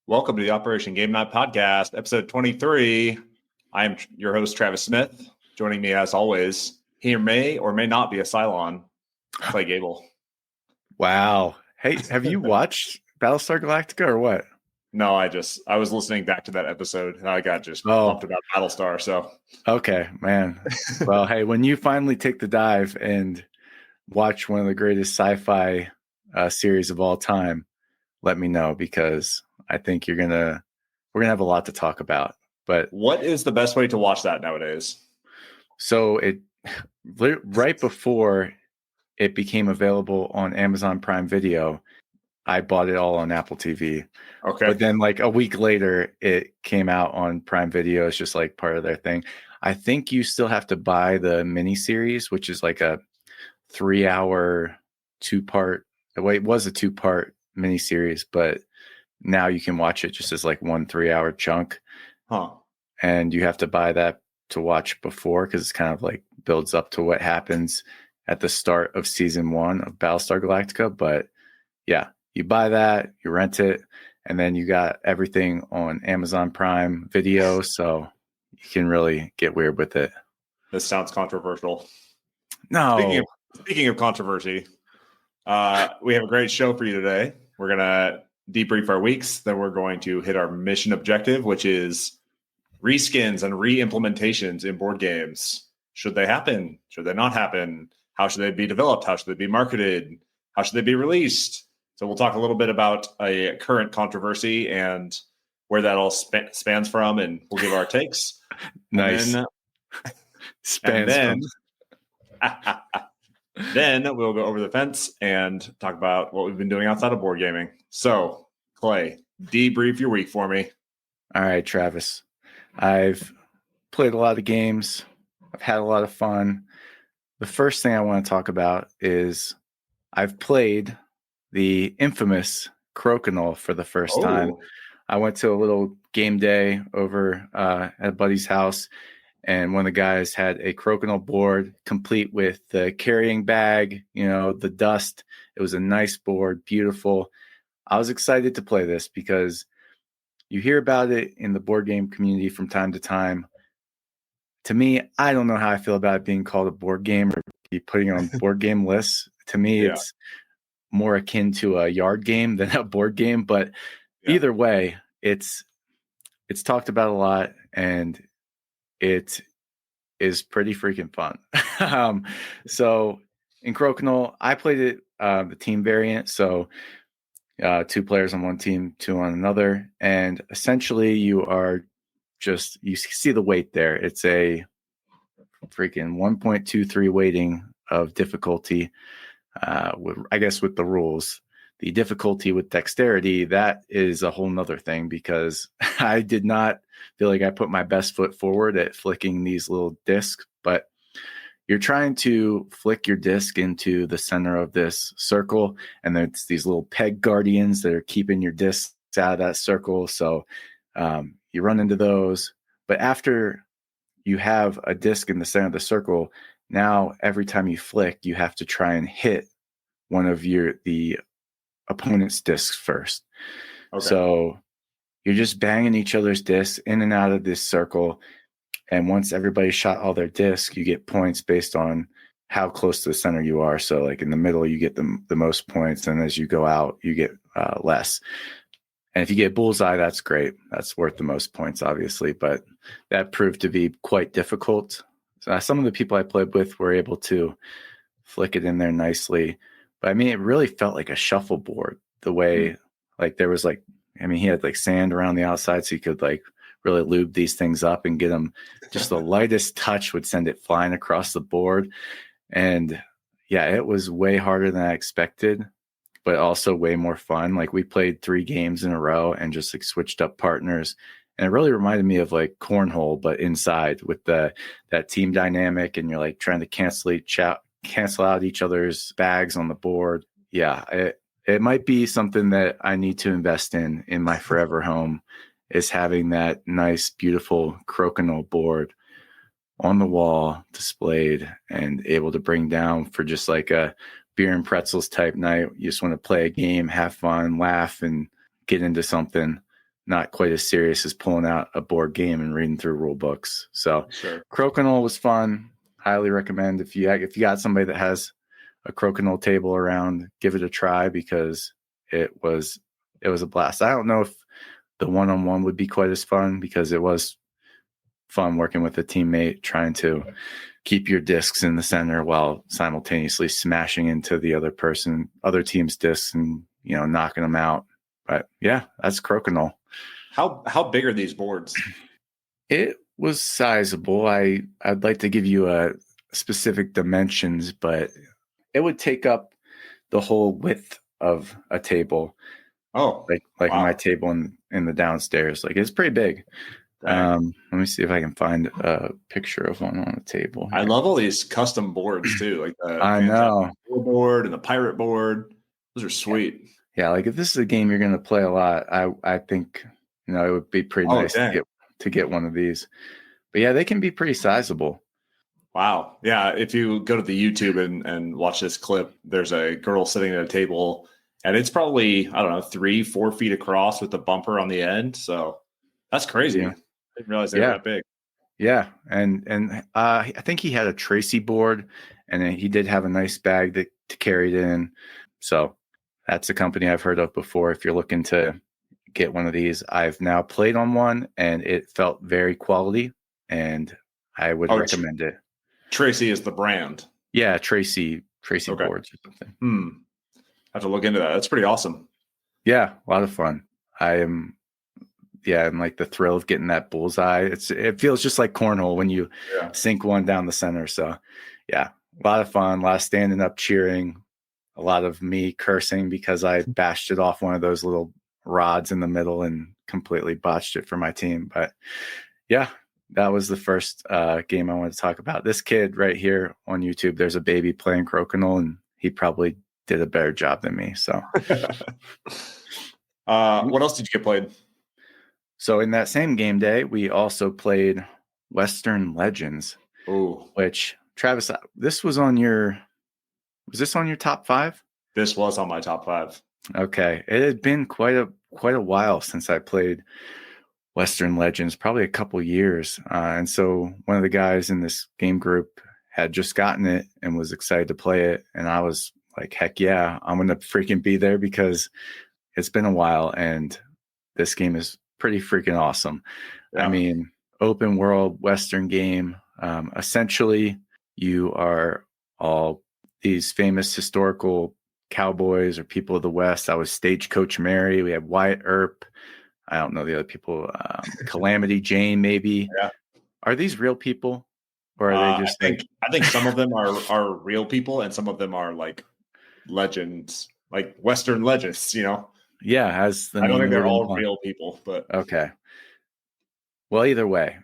Welcome to the Operation Game Night Podcast, episode 23. I am your host, Travis Smith. Joining me, as always, he may or may not be a Cylon, Clay Gable. Wow. Hey, have you watched Battlestar Galactica or what? No, I was listening back to that episode and I got just pumped about Battlestar. So, okay, man. Well, hey, when you finally take the dive and watch one of the greatest sci-fi series of all time, let me know because I think we're gonna have a lot to talk about. But what is the best way to watch that nowadays? So right before it became available on Amazon Prime Video, I bought it all on Apple TV. Okay. But then like a week later, it came out on Prime Video. It's just like part of their thing. I think you still have to buy the miniseries, which is like a 3-hour, two-part. Well, it was a two-part miniseries, but now you can watch it just as like one 3-hour chunk. Huh. And you have to buy that to watch before because it's kind of like builds up to what happens at the start of season 1 of Battlestar Galactica. But yeah, you buy that, you rent it, and then you got everything on Amazon Prime Video. So you can really get weird with it. This sounds controversial. No. Speaking of controversy, we have a great show for you today. We're going to debrief our weeks. Then we're going to hit our mission objective, which is reskins and re-implementations in board games. Should they happen? Should they not happen? How should they be developed? How should they be marketed? How should they be released? So we'll talk a little bit about a current controversy and where that all spans from, and we'll give our takes. Nice. Then we'll go over the fence and talk about what we've been doing outside of board gaming. So, Clay, debrief your week for me. All right, Travis. I've played a lot of games. I've had a lot of fun. The first thing I want to talk about is I've played the infamous Crokinole for the first time. I went to a little game day over at a buddy's house, and one of the guys had a Crokinole board complete with the carrying bag, the dust. It was a nice board, beautiful. I was excited to play this because you hear about it in the board game community from time to time. To me, I don't know how I feel about it being called a board game or be putting it on board game lists. To me, It's more akin to a yard game than a board game. But either way, it's talked about a lot, and it is pretty freaking fun. So in Crokinole, I played it the team variant. So 2 players on one team, 2 on another. And essentially you see the weight there. It's a freaking 1.23 weighting of difficulty, with the rules. The difficulty with dexterity, that is a whole nother thing because I did not feel like I put my best foot forward at flicking these little discs, but you're trying to flick your disc into the center of this circle, and there's these little peg guardians that are keeping your discs out of that circle. So you run into those. But after you have a disc in the center of the circle, now every time you flick, you have to try and hit one of the opponent's discs first. Okay. So you're just banging each other's discs in and out of this circle. And once everybody shot all their discs, you get points based on how close to the center you are. So like in the middle, you get the most points. And as you go out, you get less. And if you get bullseye, that's great. That's worth the most points, obviously. But that proved to be quite difficult. So some of the people I played with were able to flick it in there nicely. But I mean, it really felt like a shuffleboard the way like there was he had like sand around the outside. So you could like really lube these things up and get them just the lightest touch would send it flying across the board. And yeah, it was way harder than I expected, but also way more fun. Like we played 3 games in a row and just like switched up partners. And it really reminded me of like cornhole, but inside with that team dynamic. And you're like trying to cancel out each other's bags on the board. Yeah, it might be something that I need to invest in my forever home, is having that nice, beautiful Crokinole board on the wall displayed and able to bring down for just like a beer and pretzels type night. You just want to play a game, have fun, laugh, and get into something. not quite as serious as pulling out a board game and reading through rule books. So Sure. Crokinole was fun. Highly recommend if you got somebody that has a Crokinole table around, give it a try because it was a blast. I don't know if the one-on-one would be quite as fun because it was fun working with a teammate trying to keep your discs in the center while simultaneously smashing into the other team's discs and, knocking them out. But yeah, that's Crokinole. How big are these boards? It was sizable. I'd like to give you a specific dimensions, but it would take up the whole width of a table. Oh, like wow. my table in the downstairs. Like it's pretty big. Let me see if I can find a picture of one on the table here. I love all these custom boards too, like the I know board and the pirate board. Those are sweet. Yeah, like if this is a game you're going to play a lot, I think it would be pretty nice to get one of these. But yeah, they can be pretty sizable. Wow. Yeah, if you go to the YouTube and watch this clip, there's a girl sitting at a table, and it's probably, I don't know, 3-4 feet across with the bumper on the end. So that's crazy. Yeah. I didn't realize they were that big. Yeah, and I think he had a Tracy board, and then he did have a nice bag to carry it in. So that's a company I've heard of before. If you're looking to get one of these, I've now played on one, and it felt very quality, and I would recommend it. Tracy is the brand. Yeah, Tracy boards or something. I have to look into that. That's pretty awesome. Yeah, a lot of fun. I'm like the thrill of getting that bullseye. It feels just like cornhole when you sink one down the center. So yeah, a lot of fun, a lot of standing up cheering, a lot of me cursing because I bashed it off one of those little rods in the middle and completely botched it for my team. But yeah, that was the first game I wanted to talk about. This kid right here on YouTube, there's a baby playing Crokinole, and he probably did a better job than me. So what else did you get played? So in that same game day, we also played Western Legends. Ooh. Which, Travis, was this on your top 5? This was on my top 5. Okay. It had been quite a while since I played Western Legends, probably a couple years. And so one of the guys in this game group had just gotten it and was excited to play it. And I was like, heck yeah, I'm going to freaking be there because it's been a while and this game is pretty freaking awesome. Yeah. I mean, open world Western game. Essentially, you are all these famous historical cowboys or people of the West. I was Stagecoach Mary. We had Wyatt Earp. I don't know the other people. Calamity Jane, maybe. Yeah. Are these real people, or are they just? I think some of them are real people, and some of them are like legends, like Western legends. Yeah, I don't think they're all real people, but okay. Well, either way,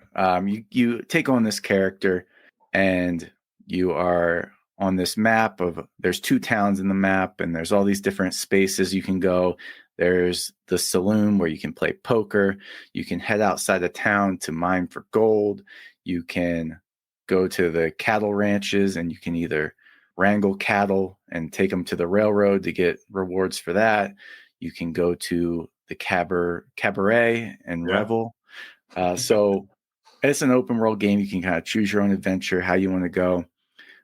you take on this character, and you are on this map there's 2 towns in the map, and there's all these different spaces you can go. There's the saloon where you can play poker. You can head outside of town to mine for gold. You can go to the cattle ranches, and you can either wrangle cattle and take them to the railroad to get rewards for that. You can go to the cabaret and revel. So it's an open world game. You can kind of choose your own adventure, how you want to go.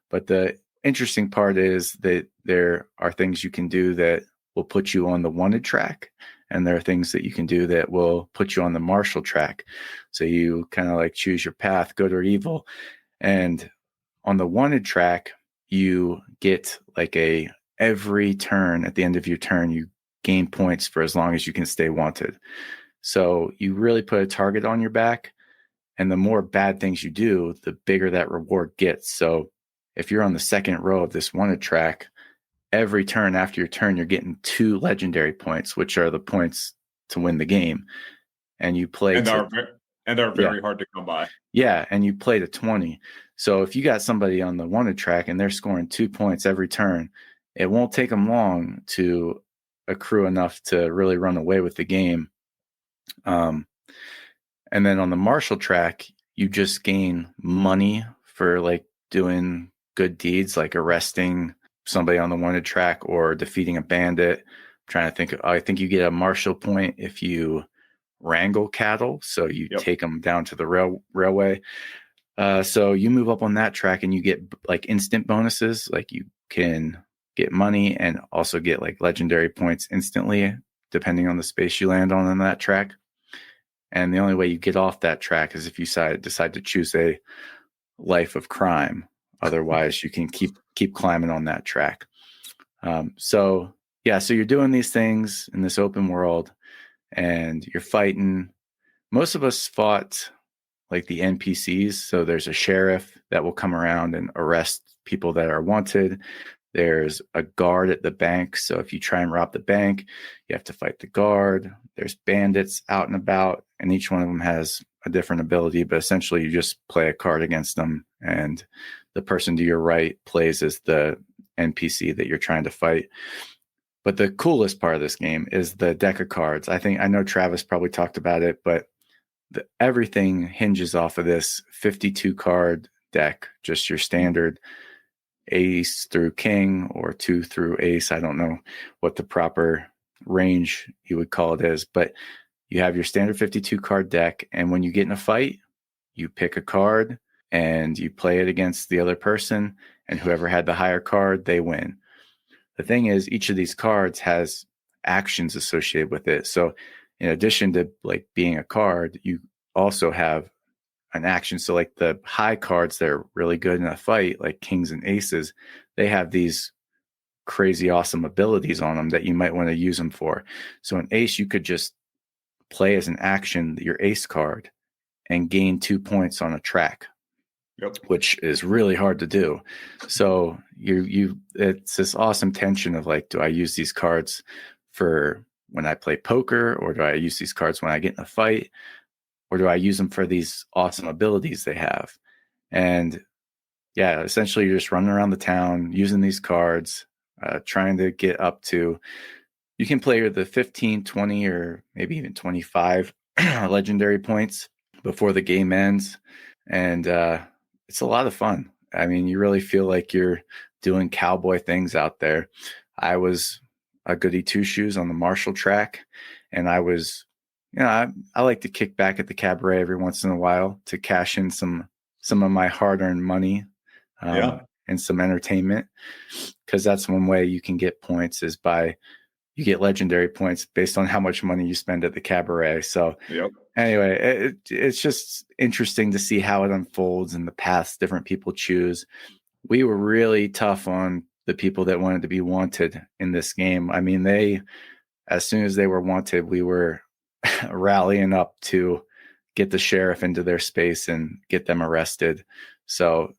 But the interesting part is that there are things you can do that will put you on the wanted track. And there are things that you can do that will put you on the martial track. So you kind of like choose your path, good or evil. And on the wanted track, you get like every turn, at the end of your turn, you gain points for as long as you can stay wanted. So you really put a target on your back, and the more bad things you do, the bigger that reward gets. So if you're on the second row of this wanted track, every turn after your turn, you're getting 2 legendary points, which are the points to win the game. And you play and are very hard to come by. Yeah, and you play to 20. So if you got somebody on the wanted track and they're scoring 2 points every turn, it won't take them long to accrue enough to really run away with the game. And then on the martial track, you just gain money for like doing good deeds, like arresting somebody on the wanted track or defeating a bandit. I'm trying to think. I think you get a martial point if you wrangle cattle. So you Yep. take them down to the railway. So you move up on that track and you get like instant bonuses. Like you can get money and also get like legendary points instantly, depending on the space you land on that track. And the only way you get off that track is if you decide to choose a life of crime. Otherwise, you can keep climbing on that track. So you're doing these things in this open world, and you're fighting. Most of us fought like the NPCs. So there's a sheriff that will come around and arrest people that are wanted. There's a guard at the bank. So if you try and rob the bank, you have to fight the guard. There's bandits out and about, and each one of them has a different ability, but essentially you just play a card against them, and the person to your right plays as the NPC that you're trying to fight. But the coolest part of this game is the deck of cards. I know Travis probably talked about it, but everything hinges off of this 52 card deck, just your standard ace through king or 2 through ace. I don't know what the proper range you would call it is, but you have your standard 52 card deck. And when you get in a fight, you pick a card and you play it against the other person, and whoever had the higher card, they win. The thing is, each of these cards has actions associated with it. So in addition to like being a card, you also have an action. So like the high cards that are really good in a fight, like kings and aces, they have these crazy awesome abilities on them that you might want to use them for. So an ace, you could just play as an action your ace card and gain 2 points on a track. Yep. Which is really hard to do. So it's this awesome tension of like, do I use these cards for when I play poker, or do I use these cards when I get in a fight, or do I use them for these awesome abilities they have? And essentially you're just running around the town using these cards, trying to get up to, you can play the 15, 20, or maybe even 25 legendary points before the game ends. And it's a lot of fun. I mean, you really feel like you're doing cowboy things out there. I was a goody two shoes on the Marshall track, and I was, I like to kick back at the cabaret every once in a while to cash in some of my hard-earned money and some entertainment, because that's one way you can get points is you get legendary points based on how much money you spend at the cabaret. So anyway, it's just interesting to see how it unfolds and the paths different people choose. We were really tough on the people that wanted to be wanted in this game. I mean, as soon as they were wanted, we were rallying up to get the sheriff into their space and get them arrested. So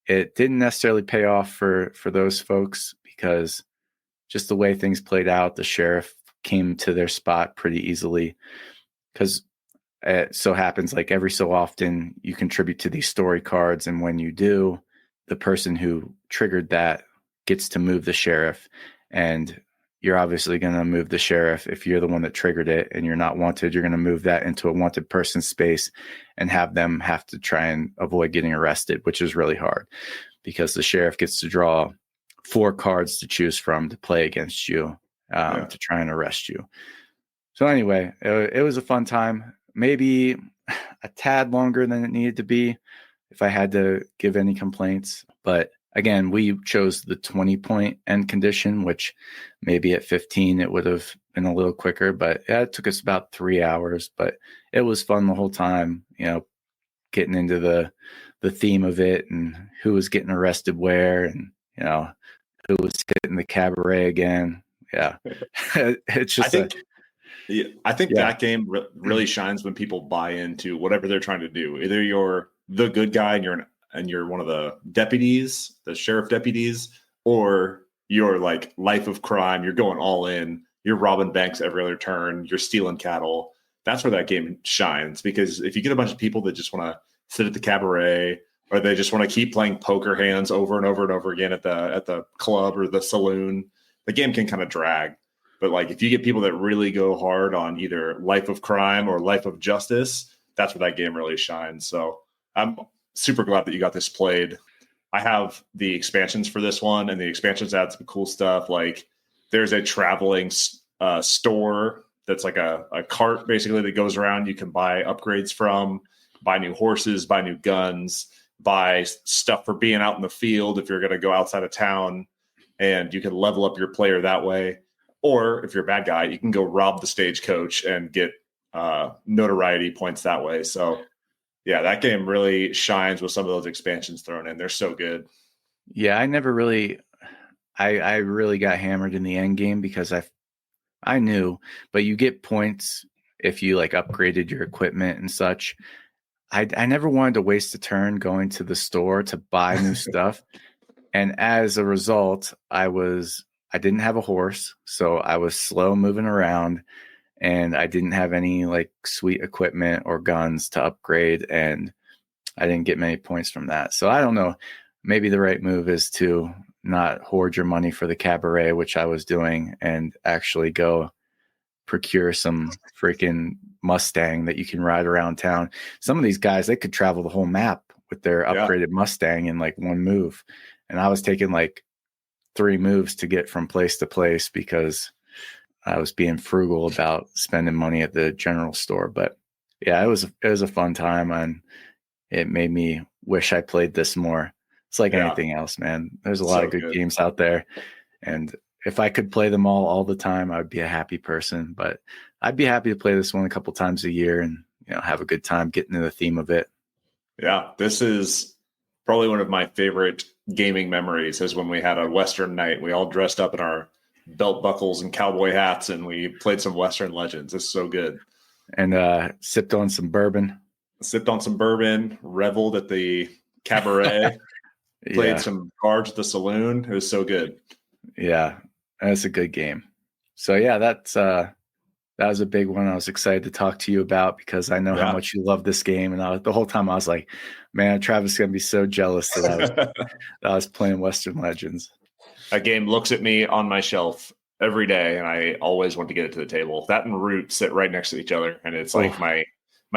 it didn't necessarily pay off for those folks, because just the way things played out, the sheriff came to their spot pretty easily, because it so happens like every so often you contribute to these story cards. And when you do, the person who triggered that gets to move the sheriff. And you're obviously going to move the sheriff if you're the one that triggered it and you're not wanted. You're going to move that into a wanted person space and have them have to try and avoid getting arrested, which is really hard because the sheriff gets to draw 4 cards to choose from to play against you, to try and arrest you. So anyway, it was a fun time. Maybe a tad longer than it needed to be if I had to give any complaints. But again, we chose the 20-point end condition, which maybe at 15 it would have been a little quicker. But it took us about 3 hours. But it was fun the whole time, getting into the theme of it and who was getting arrested where, and who was hitting the cabaret again. Yeah, it's just. I think that game really shines when people buy into whatever they're trying to do. Either you're the good guy and you're one of the deputies, the sheriff deputies, or you're like life of crime. You're going all in. You're robbing banks every other turn. You're stealing cattle. That's where that game shines, because if you get a bunch of people that just want to sit at the cabaret, or they just want to keep playing poker hands over and over and over again at the club or the saloon, the game can kind of drag. But like if you get people that really go hard on either life of crime or life of justice, that's where that game really shines. So I'm super glad that you got this played. I have the expansions for this one, and the expansions add some cool stuff. Like there's a traveling store that's like a cart basically that goes around. You can buy upgrades from, buy new horses, buy new guns, buy stuff for being out in the field if you're going to go outside of town, and you can level up your player that way. Or if you're a bad guy, you can go rob the stagecoach and get notoriety points that way. So yeah, that game really shines with some of those expansions thrown in. They're so good. Yeah, I really got hammered in the end game because I knew, but you get points if you like upgraded your equipment and such. I never wanted to waste a turn going to the store to buy new stuff. And as a result, I didn't have a horse, so I was slow moving around, and I didn't have any like sweet equipment or guns to upgrade, and I didn't get many points from that. So I don't know. Maybe the right move is to not hoard your money for the cabaret, which I was doing, and actually go procure some freaking Mustang that you can ride around town. Some of these guys, they could travel the whole map with their upgraded Mustang in like one move. And I was taking like 3 moves to get from place to place because I was being frugal about spending money at the general store. But yeah, it was a fun time, and it made me wish I played this more. It's like anything else, man. There's a lot of good games out there, and if I could play them all the time, I would be a happy person. But I'd be happy to play this one a couple times a year and have a good time getting into the theme of it. Yeah, this is probably one of my favorite gaming memories. Is when we had a Western night. We all dressed up in our belt buckles and cowboy hats, and we played some Western Legends. It's so good. And sipped on some bourbon. Reveled at the cabaret. Played some cards at the saloon. It was so good. Yeah, that's a good game. So yeah, that was a big one. I was excited to talk to you about because I know how much you love this game. And the whole time I was like, man, Travis is going to be so jealous that I was playing Western Legends. That game looks at me on my shelf every day, and I always want to get it to the table. That and Root sit right next to each other, and it's like my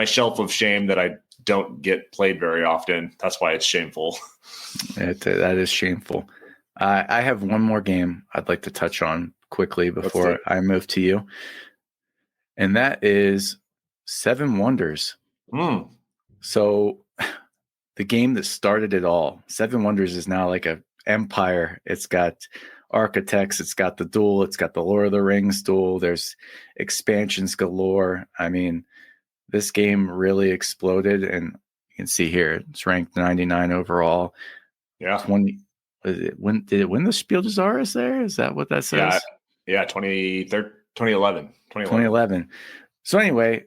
shelf of shame that I don't get played very often. That's why it's shameful. That is shameful. I have one more game I'd like to touch on quickly before I move to you. And that is Seven Wonders. So the game that started it all, Seven Wonders, is now like a empire. It's got architects, it's got the duel, it's got the Lord of the Rings duel, there's expansions galore. I mean, this game really exploded, and you can see here it's ranked 99 overall. Yeah. Did it win the Spiel des Jahres there? Is that what that says? Yeah, 2011. So anyway,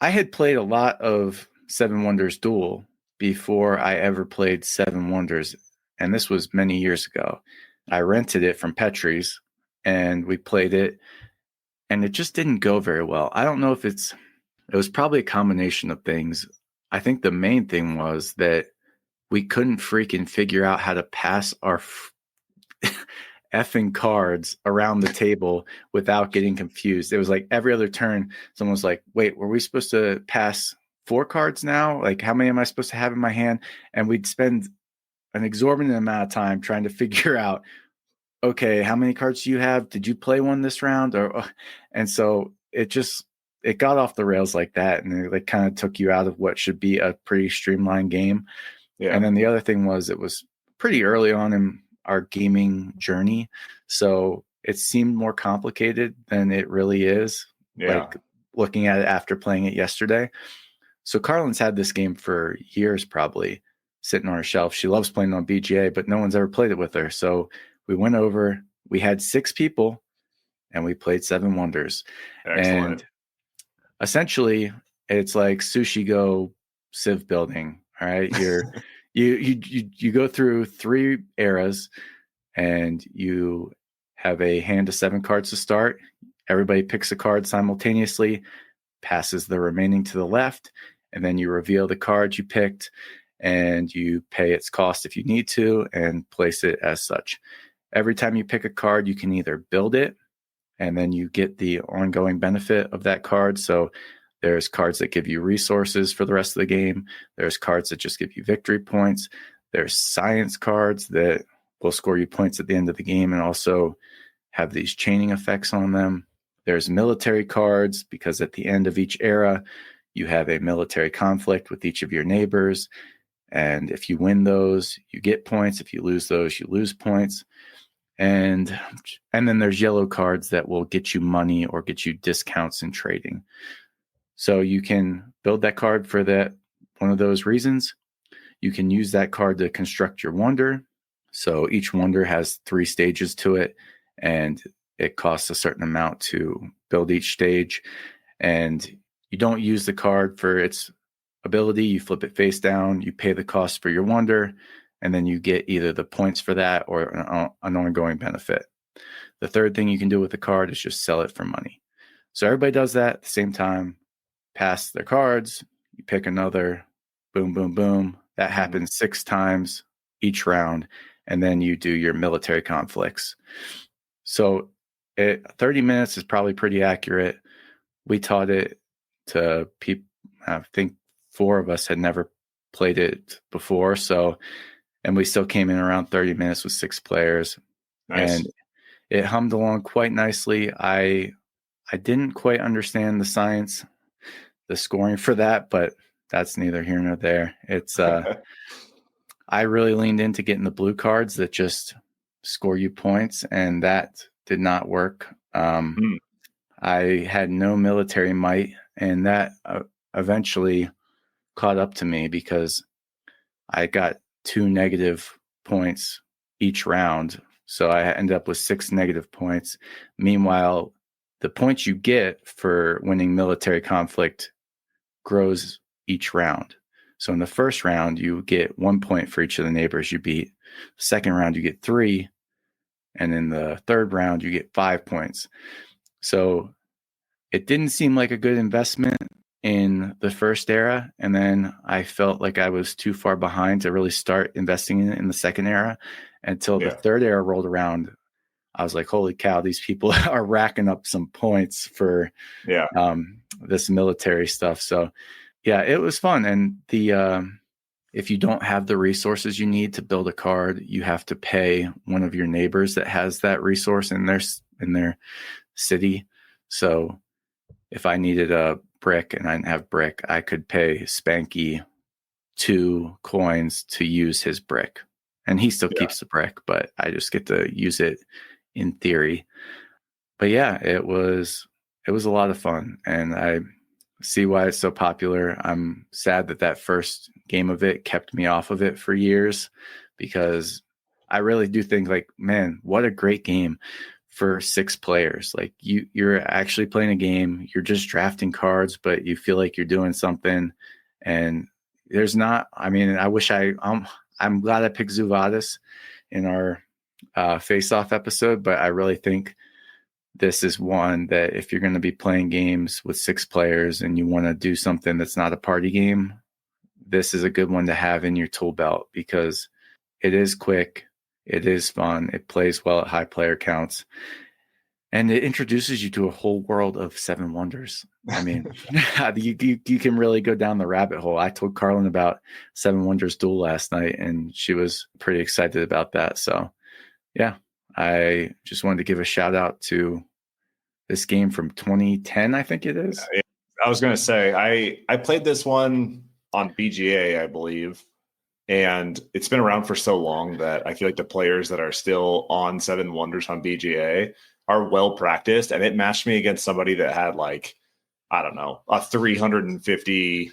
I had played a lot of Seven Wonders Duel before I ever played Seven Wonders, and this was many years ago. I rented it from Petrie's, and we played it, and it just didn't go very well. I don't know if it was probably a combination of things. I think the main thing was that we couldn't freaking figure out how to pass our effing cards around the table without getting confused. It was like every other turn, someone was like, wait, were we supposed to pass 4 cards now? Like, how many am I supposed to have in my hand? And we'd spend an exorbitant amount of time trying to figure out, okay, how many cards do you have? Did you play one this round? And so it got off the rails like that. And it like kind of took you out of what should be a pretty streamlined game. Yeah. And then the other thing was it was pretty early on in our gaming journey. So it seemed more complicated than it really is. Yeah. Like looking at it after playing it yesterday. So Carlin's had this game for years, probably sitting on her shelf. She loves playing on BGA, but no one's ever played it with her. So we went over, we had 6 people, and we played Seven Wonders. Excellent. And essentially it's like Sushi Go Civ building. All right. You go through 3 eras, and you have a hand of 7 cards to start. Everybody picks a card simultaneously, passes the remaining to the left, and then you reveal the card you picked, and you pay its cost if you need to, and place it as such. Every time you pick a card, you can either build it, and then you get the ongoing benefit of that card. So there's cards that give you resources for the rest of the game. There's cards that just give you victory points. There's science cards that will score you points at the end of the game and also have these chaining effects on them. There's military cards because at the end of each era, you have a military conflict with each of your neighbors. And if you win those, you get points. If you lose those, you lose points. And then there's yellow cards that will get you money or get you discounts in trading. So you can build that card for that one of those reasons. You can use that card to construct your wonder. So each wonder has 3 stages to it, and it costs a certain amount to build each stage. And you don't use the card for its ability. You flip it face down, you pay the cost for your wonder, and then you get either the points for that or an ongoing benefit. The third thing you can do with the card is just sell it for money. So everybody does that at the same time, pass their cards, you pick another, boom, boom, boom. That happens 6 times each round, and then you do your military conflicts. So 30 minutes is probably pretty accurate. We taught it to people. I think 4 of us had never played it before. And we still came in around 30 minutes with 6 players. Nice. And it hummed along quite nicely. I didn't quite understand the science, the scoring for that, but that's neither here nor there. It's I really leaned into getting the blue cards that just score you points, and that did not work. I had no military might, and that eventually caught up to me because I got 2 negative points each round. So I ended up with 6 negative points. Meanwhile, the points you get for winning military conflict grows each round. So in the first round, you get 1 point for each of the neighbors you beat. The second round, you get 3. And in the third round, you get 5 points. So it didn't seem like a good investment in the first era. And then I felt like I was too far behind to really start investing in it in the second era until the third era rolled around. I was like, holy cow, these people are racking up some points for this military stuff. So yeah, it was fun. And if you don't have the resources you need to build a card, you have to pay one of your neighbors that has that resource in their city. So if I needed a brick and I didn't have brick, I could pay Spanky 2 coins to use his brick. And he still keeps the brick, but I just get to use it in theory. But yeah, it was a lot of fun, and I see why it's so popular. I'm sad that first game of it kept me off of it for years, because I really do think, like, man, what a great game for 6 players. Like you're actually playing a game. You're just drafting cards, but you feel like you're doing something. And there's not. I mean, I wish I'm glad I picked Zuvadis in our face-off episode, but I really think this is one that if you're going to be playing games with 6 players and you want to do something that's not a party game, this is a good one to have in your tool belt, because it is quick, it is fun, it plays well at high player counts, and it introduces you to a whole world of 7 wonders. I mean, you can really go down the rabbit hole. I told Carlin about 7 Wonders Duel last night, and she was pretty excited about that. So yeah, I just wanted to give a shout out to this game from 2010, I think it is. I was going to say, I played this one on BGA, I believe, and it's been around for so long that I feel like the players that are still on 7 Wonders on BGA are well practiced, and it matched me against somebody that had, like, I don't know, a 350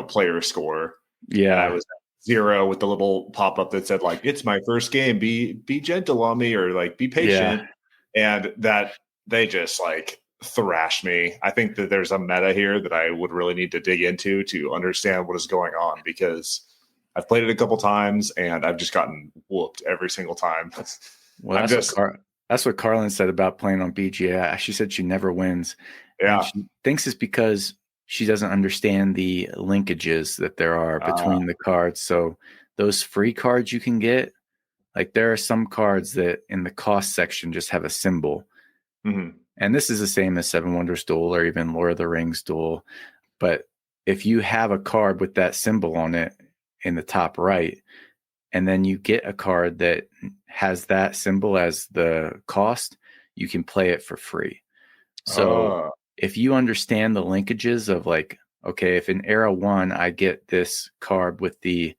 player score. Yeah, and I was 0 with the little pop-up that said, like, it's my first game, be gentle on me, or like be patient. And that they just like thrash me. I think that there's a meta here that I would really need to dig into to understand what is going on, because I've played it a couple times and I've just gotten whooped every single time. Well, that's what Carlin said about playing on BGA. She said she never wins. Yeah. And she thinks it's because she doesn't understand the linkages that there are between the cards. So those free cards you can get, like there are some cards that in the cost section just have a symbol. Mm-hmm. And this is the same as 7 Wonders Duel or even Lord of the Rings Duel. But if you have a card with that symbol on it in the top right, and then you get a card that has that symbol as the cost, you can play it for free. So Oh, if you understand the linkages of like, okay, if in era 1 I get this card with the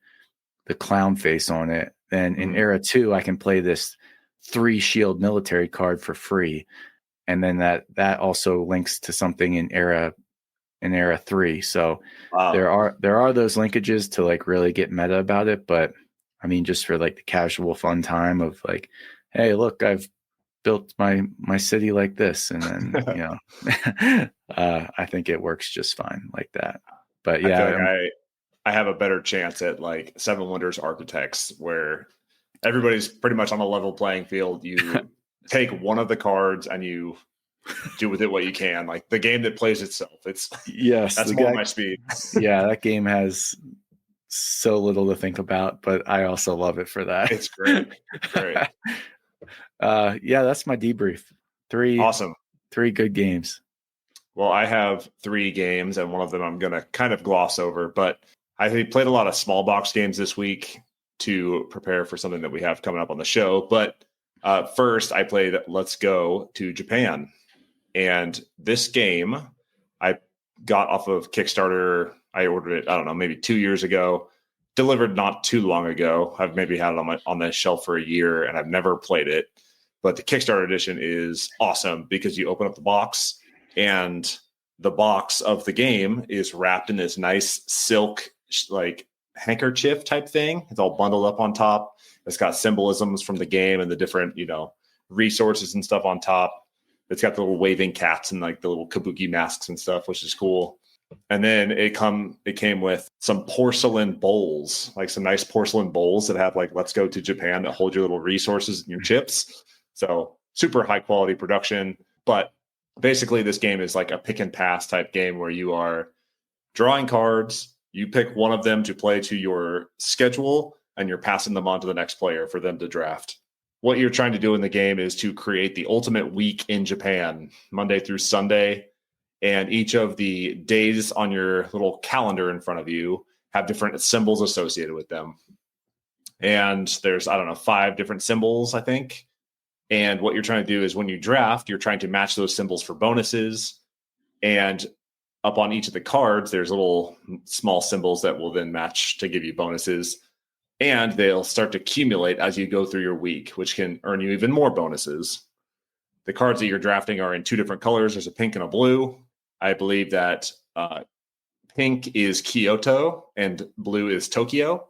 clown face on it, then in era 2 I can play this 3 shield military card for free. And then that also links to something in era 3. So wow. there are those linkages to like really get meta about it. But I mean, just for like the casual fun time of like, hey, look, I've built my city like this, and then I think it works just fine like that. But I feel yeah, like I have a better chance at like Seven Wonders Architects, where everybody's pretty much on a level playing field. You take one of the cards and you do with it what you can. Like the game that plays itself. yes, That's the more guy. my speed. Yeah, that game has so little to think about, but I also love it for that. It's great. It's great. Yeah, that's my debrief. Three Awesome. good games. Well, I have 3 games, and one of them I'm going to kind of gloss over, but I played a lot of small box games this week to prepare for something that we have coming up on the show. But first, I played Let's Go to Japan. And this game I got off of Kickstarter. I ordered it, I don't know, maybe 2 years ago, delivered not too long ago. I've maybe had it on the shelf for a year, and I've never played it. But the Kickstarter edition is awesome because you open up the box, and the box of the game is wrapped in this nice silk like handkerchief type thing. It's all bundled up on top. It's got symbolisms from the game and the different, resources and stuff on top. It's got the little waving cats and like the little kabuki masks and stuff, which is cool. And then it came with some porcelain bowls, like some nice porcelain bowls that have like "Let's Go to Japan" that hold your little resources and your chips. So super high quality production. But basically, this game is like a pick and pass type game where you are drawing cards. You pick one of them to play to your schedule, and you're passing them on to the next player for them to draft. What you're trying to do in the game is to create the ultimate week in Japan, Monday through Sunday. And each of the days on your little calendar in front of you have different symbols associated with them. And there's, I don't know, 5 different symbols, I think. And what you're trying to do is when you draft, you're trying to match those symbols for bonuses. And up on each of the cards, there's little small symbols that will then match to give you bonuses. And they'll start to accumulate as you go through your week, which can earn you even more bonuses. The cards that you're drafting are in 2 different colors. There's a pink and a blue. I believe that pink is Kyoto and blue is Tokyo.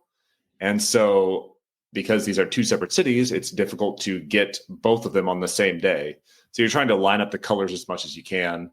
And so because these are 2 separate cities, it's difficult to get both of them on the same day. So you're trying to line up the colors as much as you can.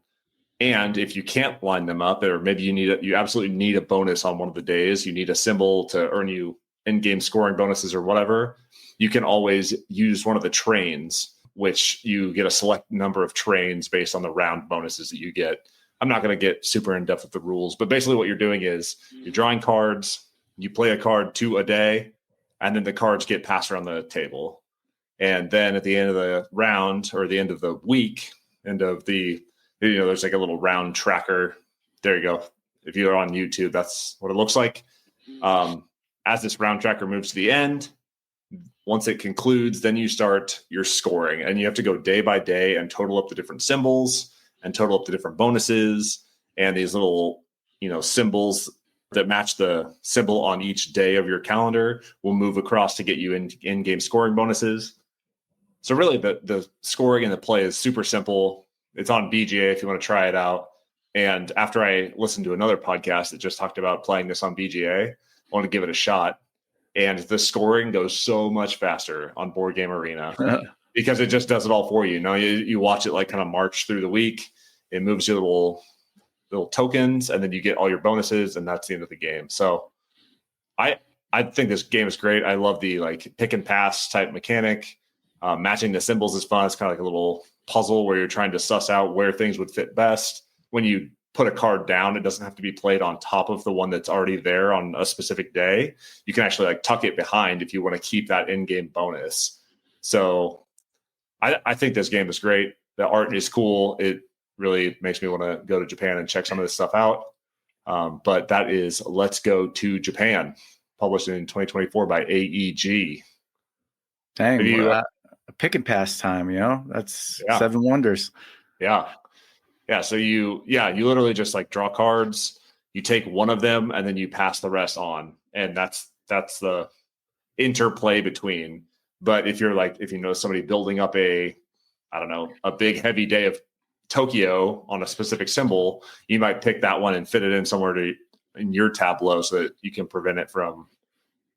And if you can't line them up, or maybe you absolutely need a bonus on one of the days, you need a symbol to earn you in-game scoring bonuses or whatever, you can always use one of the trains, which you get a select number of trains based on the round bonuses that you get. I'm not going to get super in-depth with the rules, but basically what you're doing is you're drawing cards, you play a card 2 a day, and then the cards get passed around the table. And then at the end of the round, or the end of the week, there's like a little round tracker. There you go. If you're on YouTube, that's what it looks like. As this round tracker moves to the end, once it concludes, then you start your scoring, and you have to go day by day and total up the different symbols and total up the different bonuses, and these little, symbols that match the symbol on each day of your calendar will move across to get you in-game scoring bonuses. So really the scoring and the play is super simple. It's on BGA if you want to try it out. And after I listened to another podcast that just talked about playing this on BGA, I want to give it a shot. And the scoring goes so much faster on Board Game Arena because it just does it all for you. You watch it like kind of march through the week. It moves your little tokens, and then you get all your bonuses, and that's the end of the game. So I think this game is great. I love the like pick and pass type mechanic. Matching the symbols is fun. It's kind of like a little puzzle where you're trying to suss out where things would fit best. When you put a card down, it doesn't have to be played on top of the one that's already there on a specific day. You can actually like tuck it behind if you want to keep that in-game bonus. So I think this game is great. The art is cool. It really makes me want to go to Japan and check some of this stuff out. But that is Let's Go to Japan, published in 2024 by AEG. Dang, a pick and pass time, that's Yeah. 7 wonders. Yeah. Yeah. So you literally just like draw cards. You take one of them and then you pass the rest on, and that's the interplay between. But if you know somebody building up a big heavy day of Tokyo on a specific symbol, you might pick that one and fit it in somewhere in your tableau so that you can prevent it from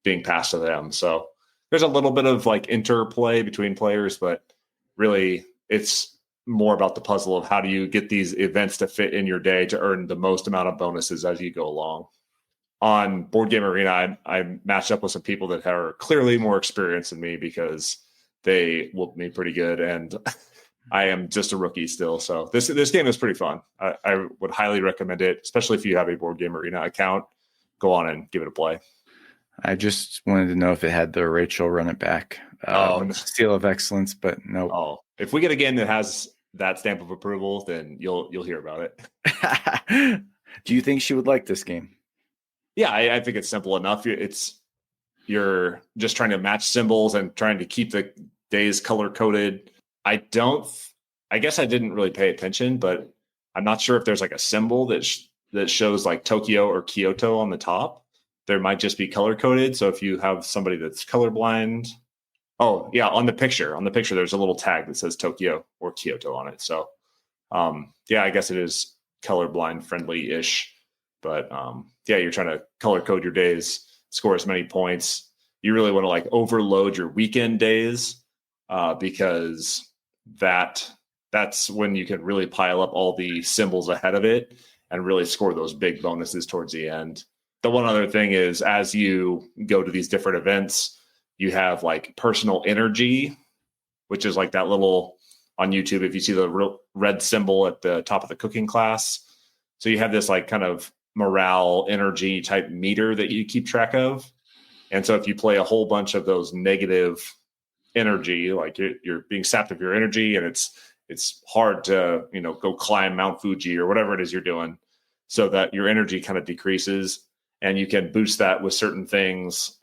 being passed to them. So there's a little bit of like interplay between players, but really it's more about the puzzle of how do you get these events to fit in your day to earn the most amount of bonuses as you go along. On Board Game Arena, I matched up with some people that are clearly more experienced than me because they whooped me pretty good, and I am just a rookie still. So this game is pretty fun. I would highly recommend it, especially if you have a Board Game Arena account. Go on and give it a play. I just wanted to know if it had the Rachel run it back seal of excellence, but no. Oh, if we get a game that has that stamp of approval, then you'll hear about it. Do you think she would like this game? Yeah, I think it's simple enough. You're just trying to match symbols and trying to keep the days color coded. I guess I didn't really pay attention, but I'm not sure if there's like a symbol that shows like Tokyo or Kyoto on the top. There might just be color coded. So if you have somebody that's colorblind, oh yeah, on the picture, there's a little tag that says Tokyo or Kyoto on it. So yeah, I guess it is colorblind friendly-ish. But yeah, you're trying to color code your days, score as many points. You really want to like overload your weekend days because that's when you can really pile up all the symbols ahead of it and really score those big bonuses towards the end. The one other thing is, as you go to these different events, you have like personal energy, which is like that little on YouTube. If you see the red symbol at the top of the cooking class, so you have this like kind of morale energy type meter that you keep track of. And so if you play a whole bunch of those negative energy, like you're being sapped of your energy, and it's hard to, go climb Mount Fuji or whatever it is you're doing, so that your energy kind of decreases, and you can boost that with certain things.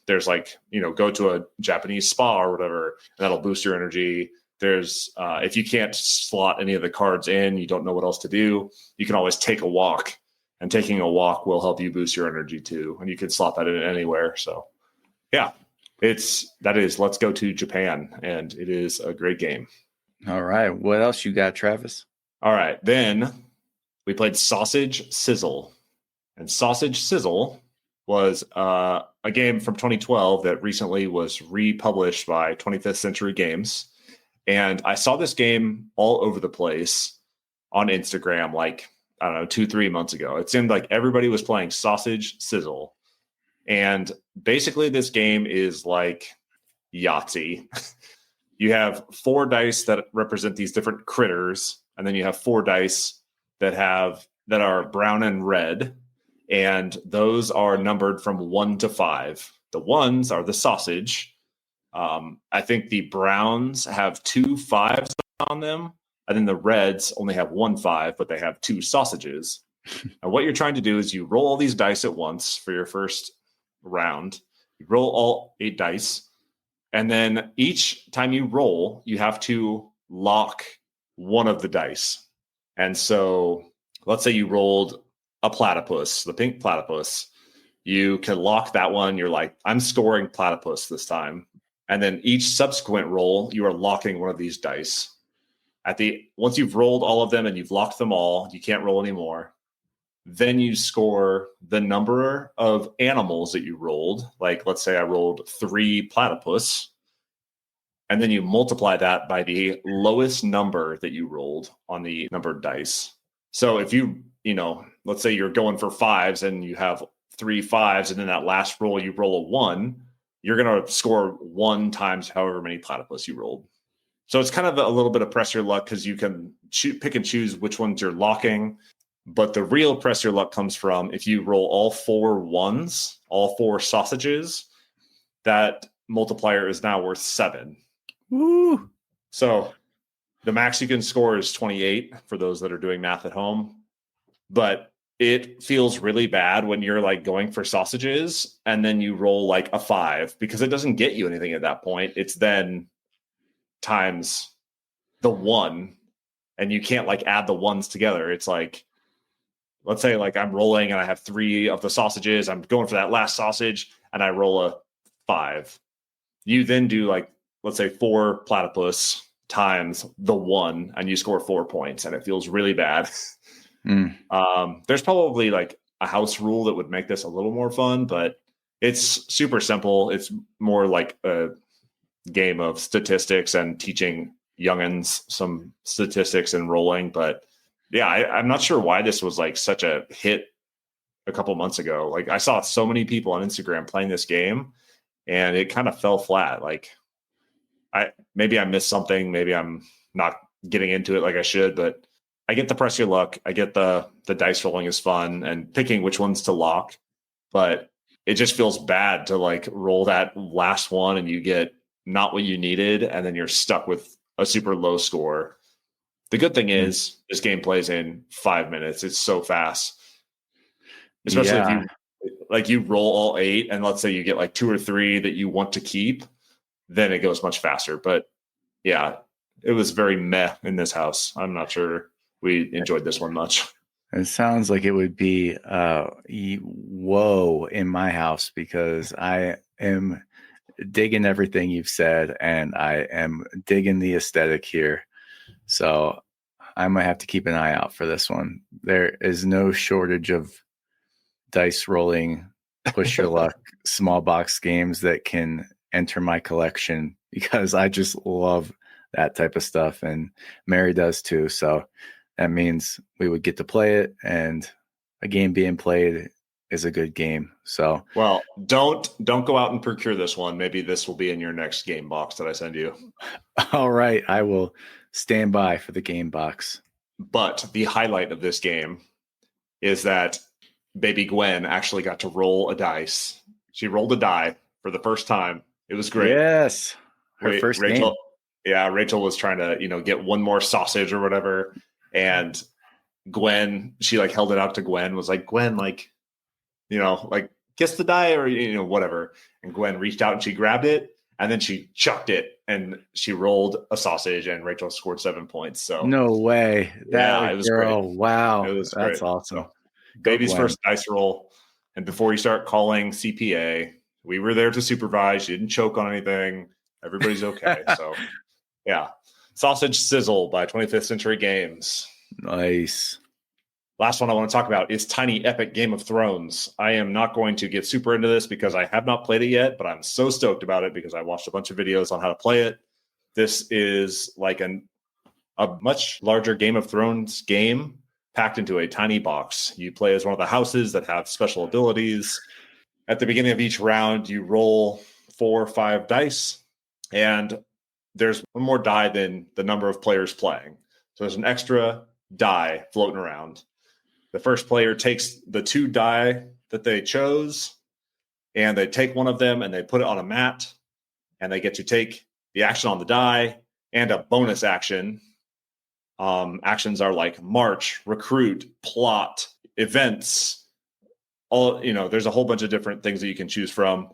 There's like, go to a Japanese spa or whatever, and that'll boost your energy. There's if you can't slot any of the cards in, you don't know what else to do, you can always take a walk. And taking a walk will help you boost your energy too. And you can slot that in anywhere. So yeah, let's go to Japan. And it is a great game. All right. What else you got, Travis? All right. Then we played Sausage Sizzle. And Sausage Sizzle was a game from 2012 that recently was republished by 25th Century Games. And I saw this game all over the place on Instagram, like, I don't know, 2-3 months ago. It seemed like everybody was playing Sausage Sizzle. And basically this game is like Yahtzee. You have 4 dice that represent these different critters, and then you have 4 dice that are brown and red, and those are numbered from 1 to 5. The ones are the sausage. I think the browns have 2 5s on them. And then the reds only have 1 5, but they have 2 sausages. And what you're trying to do is you roll all these dice at once for your first round. You roll all 8 dice. And then each time you roll, you have to lock one of the dice. And so let's say you rolled a platypus, the pink platypus. You can lock that one. You're like, I'm scoring platypus this time. And then each subsequent roll, you are locking one of these dice. Once you've rolled all of them and you've locked them all, you can't roll anymore. Then you score the number of animals that you rolled. Like, let's say I rolled 3 platypus, and then you multiply that by the lowest number that you rolled on the numbered dice. So if let's say you're going for 5s and you have 3 5s, and then that last roll you roll a 1, you're going to score 1 times however many platypus you rolled. So it's kind of a little bit of press your luck because you can pick and choose which ones you're locking. But the real press your luck comes from if you roll all 4 1s, all 4 sausages, that multiplier is now worth 7. Woo! So the max you can score is 28 for those that are doing math at home. But it feels really bad when you're like going for sausages and then you roll like a 5 because it doesn't get you anything at that point. It's then times the 1 and you can't like add the ones together. It's like, let's say like I'm rolling and I have 3 of the sausages. I'm going for that last sausage and I roll a 5. You then do like, let's say 4 platypus times the 1 and you score 4 points and it feels really bad. There's probably like a house rule that would make this a little more fun, but it's super simple. It's more like a game of statistics and teaching youngins some statistics and rolling. But yeah, I'm not sure why this was like such a hit a couple months ago. Like I saw so many people on Instagram playing this game and it kind of fell flat. Like maybe I missed something. Maybe I'm not getting into it like I should, but I get the press your luck. I get the dice rolling is fun and picking which ones to lock, but it just feels bad to like roll that last one and you get not what you needed. And then you're stuck with a super low score. The good thing is this game plays in 5 minutes. It's so fast, especially if you roll all 8 and let's say you get like 2 or 3 that you want to keep, then it goes much faster. But yeah, it was very meh in this house. I'm not sure we enjoyed this one much. It sounds like it would be whoa in my house because I am digging everything you've said and I am digging the aesthetic here. So I might have to keep an eye out for this one. There is no shortage of dice rolling, push your luck, small box games that can enter my collection because I just love that type of stuff. And Mary does too. So that means we would get to play it, and a game being played is a good game. So, well, don't go out and procure this one. Maybe this will be in your next game box that I send you. All right, I will stand by for the game box. But the highlight of this game is that baby Gwen actually got to roll a dice. She rolled a die for the first time. It was great. Yes, her first Rachel. game. Yeah, Rachel was trying to get one more sausage or whatever. And Gwen, she like held it out to Gwen, was like, Gwen, like, like kiss the die or, whatever. And Gwen reached out and she grabbed it and then she chucked it and she rolled a sausage and Rachel scored 7 points. So no way. It was girl. great. Wow. It was That's great. awesome. So, baby's first dice roll. And before you start calling CPA, we were there to supervise. You didn't choke on anything. Everybody's okay. So yeah. Sausage Sizzle by 25th Century Games. Nice. Last one I want to talk about is Tiny Epic Game of Thrones. I am not going to get super into this because I have not played it yet, but I'm so stoked about it because I watched a bunch of videos on how to play it. This is like a much larger Game of Thrones game packed into a tiny box. You play as one of the houses that have special abilities. At the beginning of each round, you roll 4 or 5 dice, and there's one more die than the number of players playing. So there's an extra die floating around. The first player takes the 2 die that they chose, and they take one of them and they put it on a mat, and they get to take the action on the die and a bonus action. Actions are like march, recruit, plot, events. All there's a whole bunch of different things that you can choose from.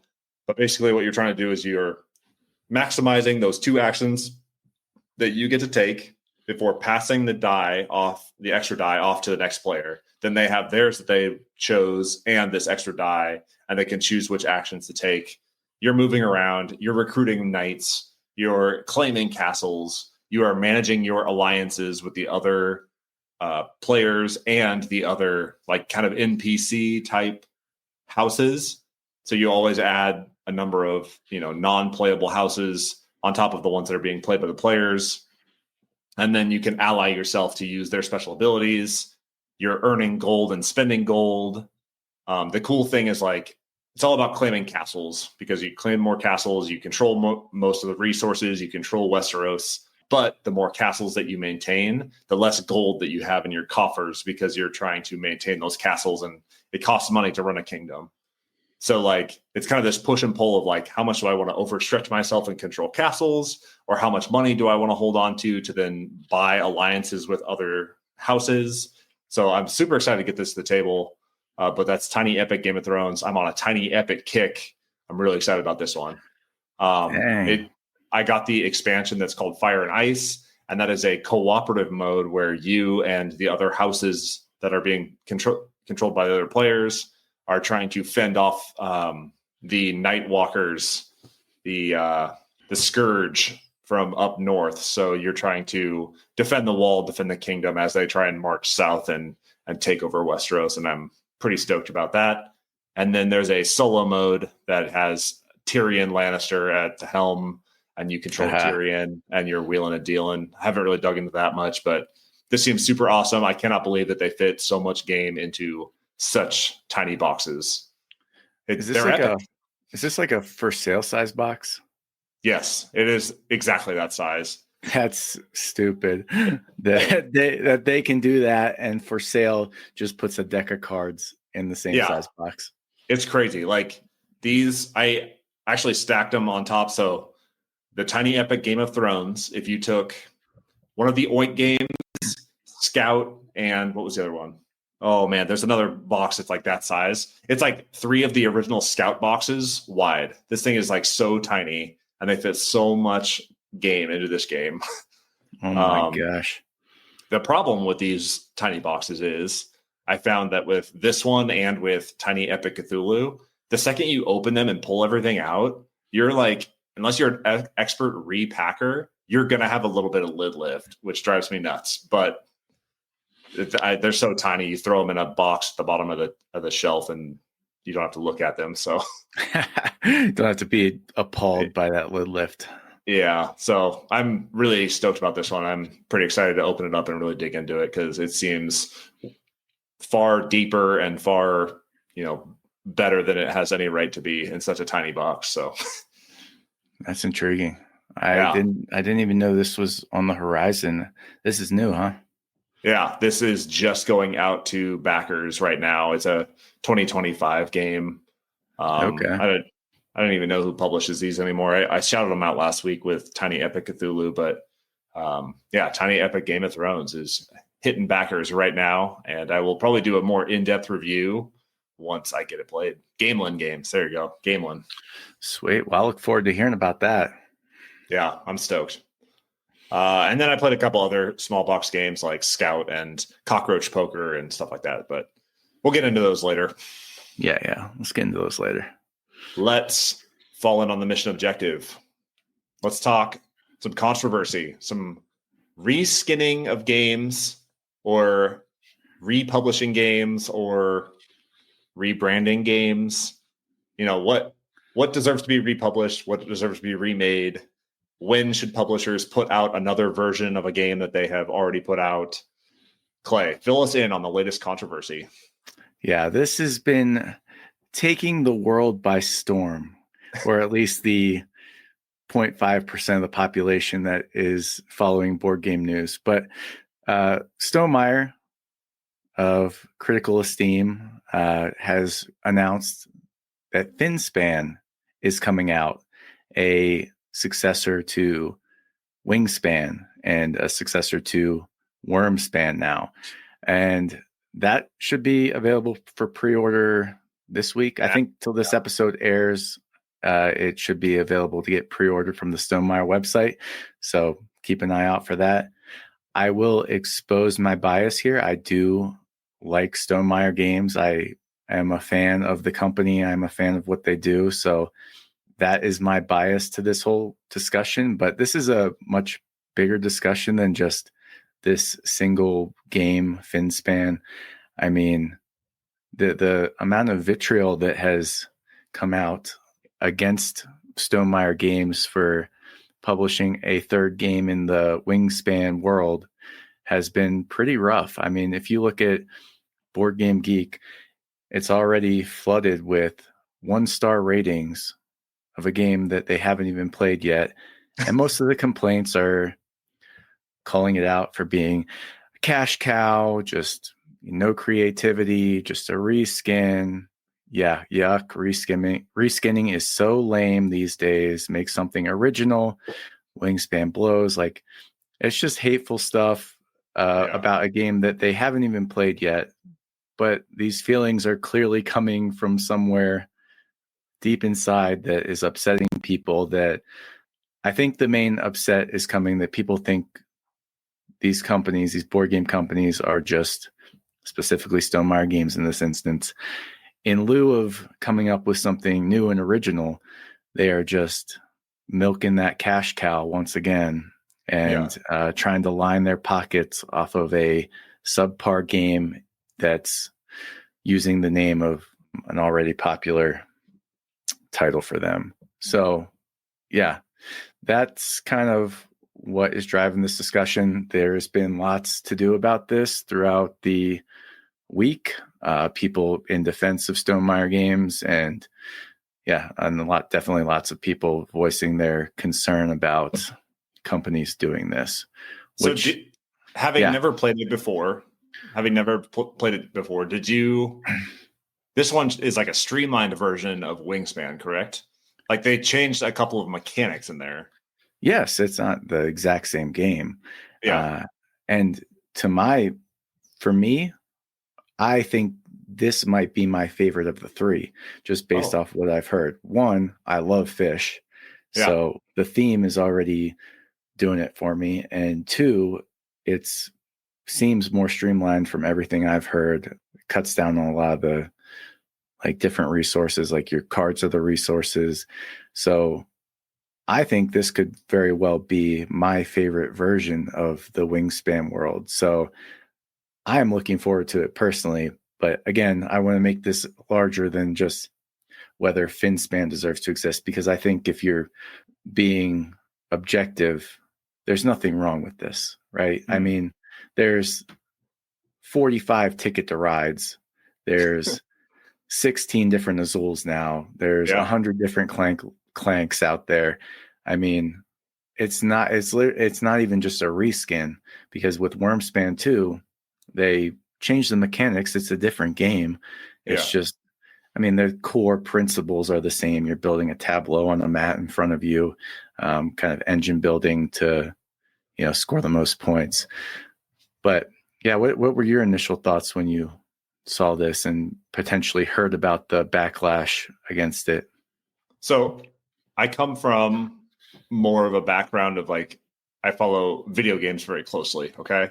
But basically, what you're trying to do is you're maximizing those 2 actions that you get to take before passing the extra die off to the next player. Then they have theirs that they chose and this extra die, and they can choose which actions to take. You're moving around, you're recruiting knights, you're claiming castles, you are managing your alliances with the other players and the other like kind of NPC type houses. So you always add a number of non-playable houses on top of the ones that are being played by the players. And then you can ally yourself to use their special abilities. You're earning gold and spending gold. The cool thing is like it's all about claiming castles because you claim more castles, you control most of the resources, you control Westeros. But the more castles that you maintain, the less gold that you have in your coffers because you're trying to maintain those castles, and it costs money to run a kingdom. So like it's kind of this push and pull of like how much do I want to overstretch myself and control castles, or how much money do I want to hold on to then buy alliances with other houses. So I'm super excited to get this to the table. But that's Tiny Epic Game of Thrones. I'm on a Tiny Epic kick. I'm really excited about this one. I got the expansion that's called Fire and Ice, and that is a cooperative mode where you and the other houses that are being controlled by the other players are trying to fend off the Night Walkers, the Scourge from up north. So you're trying to defend the wall, defend the kingdom as they try and march south and take over Westeros. And I'm pretty stoked about that. And then there's a solo mode that has Tyrion Lannister at the helm, and you control Tyrion and you're wheeling and dealing. I haven't really dug into that much, but this seems super awesome. I cannot believe that they fit so much game into such tiny boxes. Is this like a for sale size box? Yes, it is exactly that size. That's stupid that they can do that, and for sale just puts a deck of cards in the same size box. It's crazy. Like these, I actually stacked them on top. So the Tiny Epic Game of Thrones, if you took one of the Oink games, Scout, and what was the other one? Oh man, there's another box that's like that size. It's like 3 of the original Scout boxes wide. This thing is like so tiny, and they fit so much game into this game. Oh my gosh. The problem with these tiny boxes is I found that with this one and with Tiny Epic Cthulhu, the second you open them and pull everything out, you're like, unless you're an expert repacker, you're going to have a little bit of lid lift, which drives me nuts. But they're so tiny, you throw them in a box at the bottom of the shelf and you don't have to look at them. So don't have to be appalled by that lid lift. Yeah. So I'm really stoked about this one. I'm pretty excited to open it up and really dig into it because it seems far deeper and far, better than it has any right to be in such a tiny box. So that's intriguing. I didn't even know this was on the horizon. This is new, huh? Yeah, this is just going out to backers right now. It's a 2025 game. Okay. I don't even know who publishes these anymore. I shouted them out last week with Tiny Epic Cthulhu, but Tiny Epic Game of Thrones is hitting backers right now, and I will probably do a more in-depth review once I get it played. Gamelin Games. There you go. Gamelin. Sweet. Well, I look forward to hearing about that. Yeah, I'm stoked. And then I played a couple other small box games like Scout and Cockroach Poker and stuff like that, but we'll get into those later. Yeah. Let's get into those later. Let's fall in on the mission objective. Let's talk some controversy, some reskinning of games or republishing games or rebranding games. What deserves to be republished? What deserves to be remade? When should publishers put out another version of a game that they have already put out? Clay, fill us in on the latest controversy. Yeah, this has been taking the world by storm, or at least the 0.5% of the population that is following board game news. But Stonemaier of Critical Esteem has announced that Finspan is coming out, a successor to Wingspan and a successor to Wormspan now. And that should be available for pre-order this week. I think till this episode airs, it should be available to get pre-ordered from the Stonemaier website. So keep an eye out for that. I will expose my bias here. I do like Stonemaier games. I am a fan of the company. I'm a fan of what they do. So that is my bias to this whole discussion. But this is a much bigger discussion than just this single game, Finspan. I mean, the amount of vitriol that has come out against Stonemaier Games for publishing a third game in the Wingspan world has been pretty rough. I mean, if you look at Board Game Geek, it's already flooded with 1-star ratings of a game that they haven't even played yet. And most of the complaints are calling it out for being a cash cow, just no creativity, just a reskin. Yeah, yuck. Reskinning is so lame these days. Make something original. Wingspan blows. Like, it's just hateful stuff about a game that they haven't even played yet. But these feelings are clearly coming from somewhere deep inside that is upsetting people. That I think the main upset is coming that people think these companies, these board game companies, are just specifically Stonemaier Games in this instance. In lieu of coming up with something new and original, they are just milking that cash cow once again and trying to line their pockets off of a subpar game that's using the name of an already popular title for them. So, yeah, that's kind of what is driving this discussion. There's been lots to do about this throughout the week. People in defense of Stonemaier Games, and definitely lots of people voicing their concern about companies doing this. Never played it before, did you? This one is like a streamlined version of Wingspan, correct? Like they changed a couple of mechanics in there. Yes, it's not the exact same game. Yeah. And for me, I think this might be my favorite of the three, just based off what I've heard. One, I love fish. Yeah. So the theme is already doing it for me. And two, it seems more streamlined from everything I've heard. It cuts down on a lot of the different resources, like your cards are the resources. So I think this could very well be my favorite version of the Wingspan world. So I'm looking forward to it personally. But again, I want to make this larger than just whether Finspan deserves to exist, because I think if you're being objective, there's nothing wrong with this, right? I mean, there's 45 Ticket to Rides. There's 16 different Azules now. There's 100 different clanks out there. I mean, it's not even just a reskin, because with Wormspan 2, they changed the mechanics. It's a different game. It's just, I mean, the core principles are the same. You're building a tableau on a mat in front of you, kind of engine building to, score the most points. But yeah, what were your initial thoughts when you saw this and potentially heard about the backlash against it? So I come from more of a background of I follow video games very closely. Okay.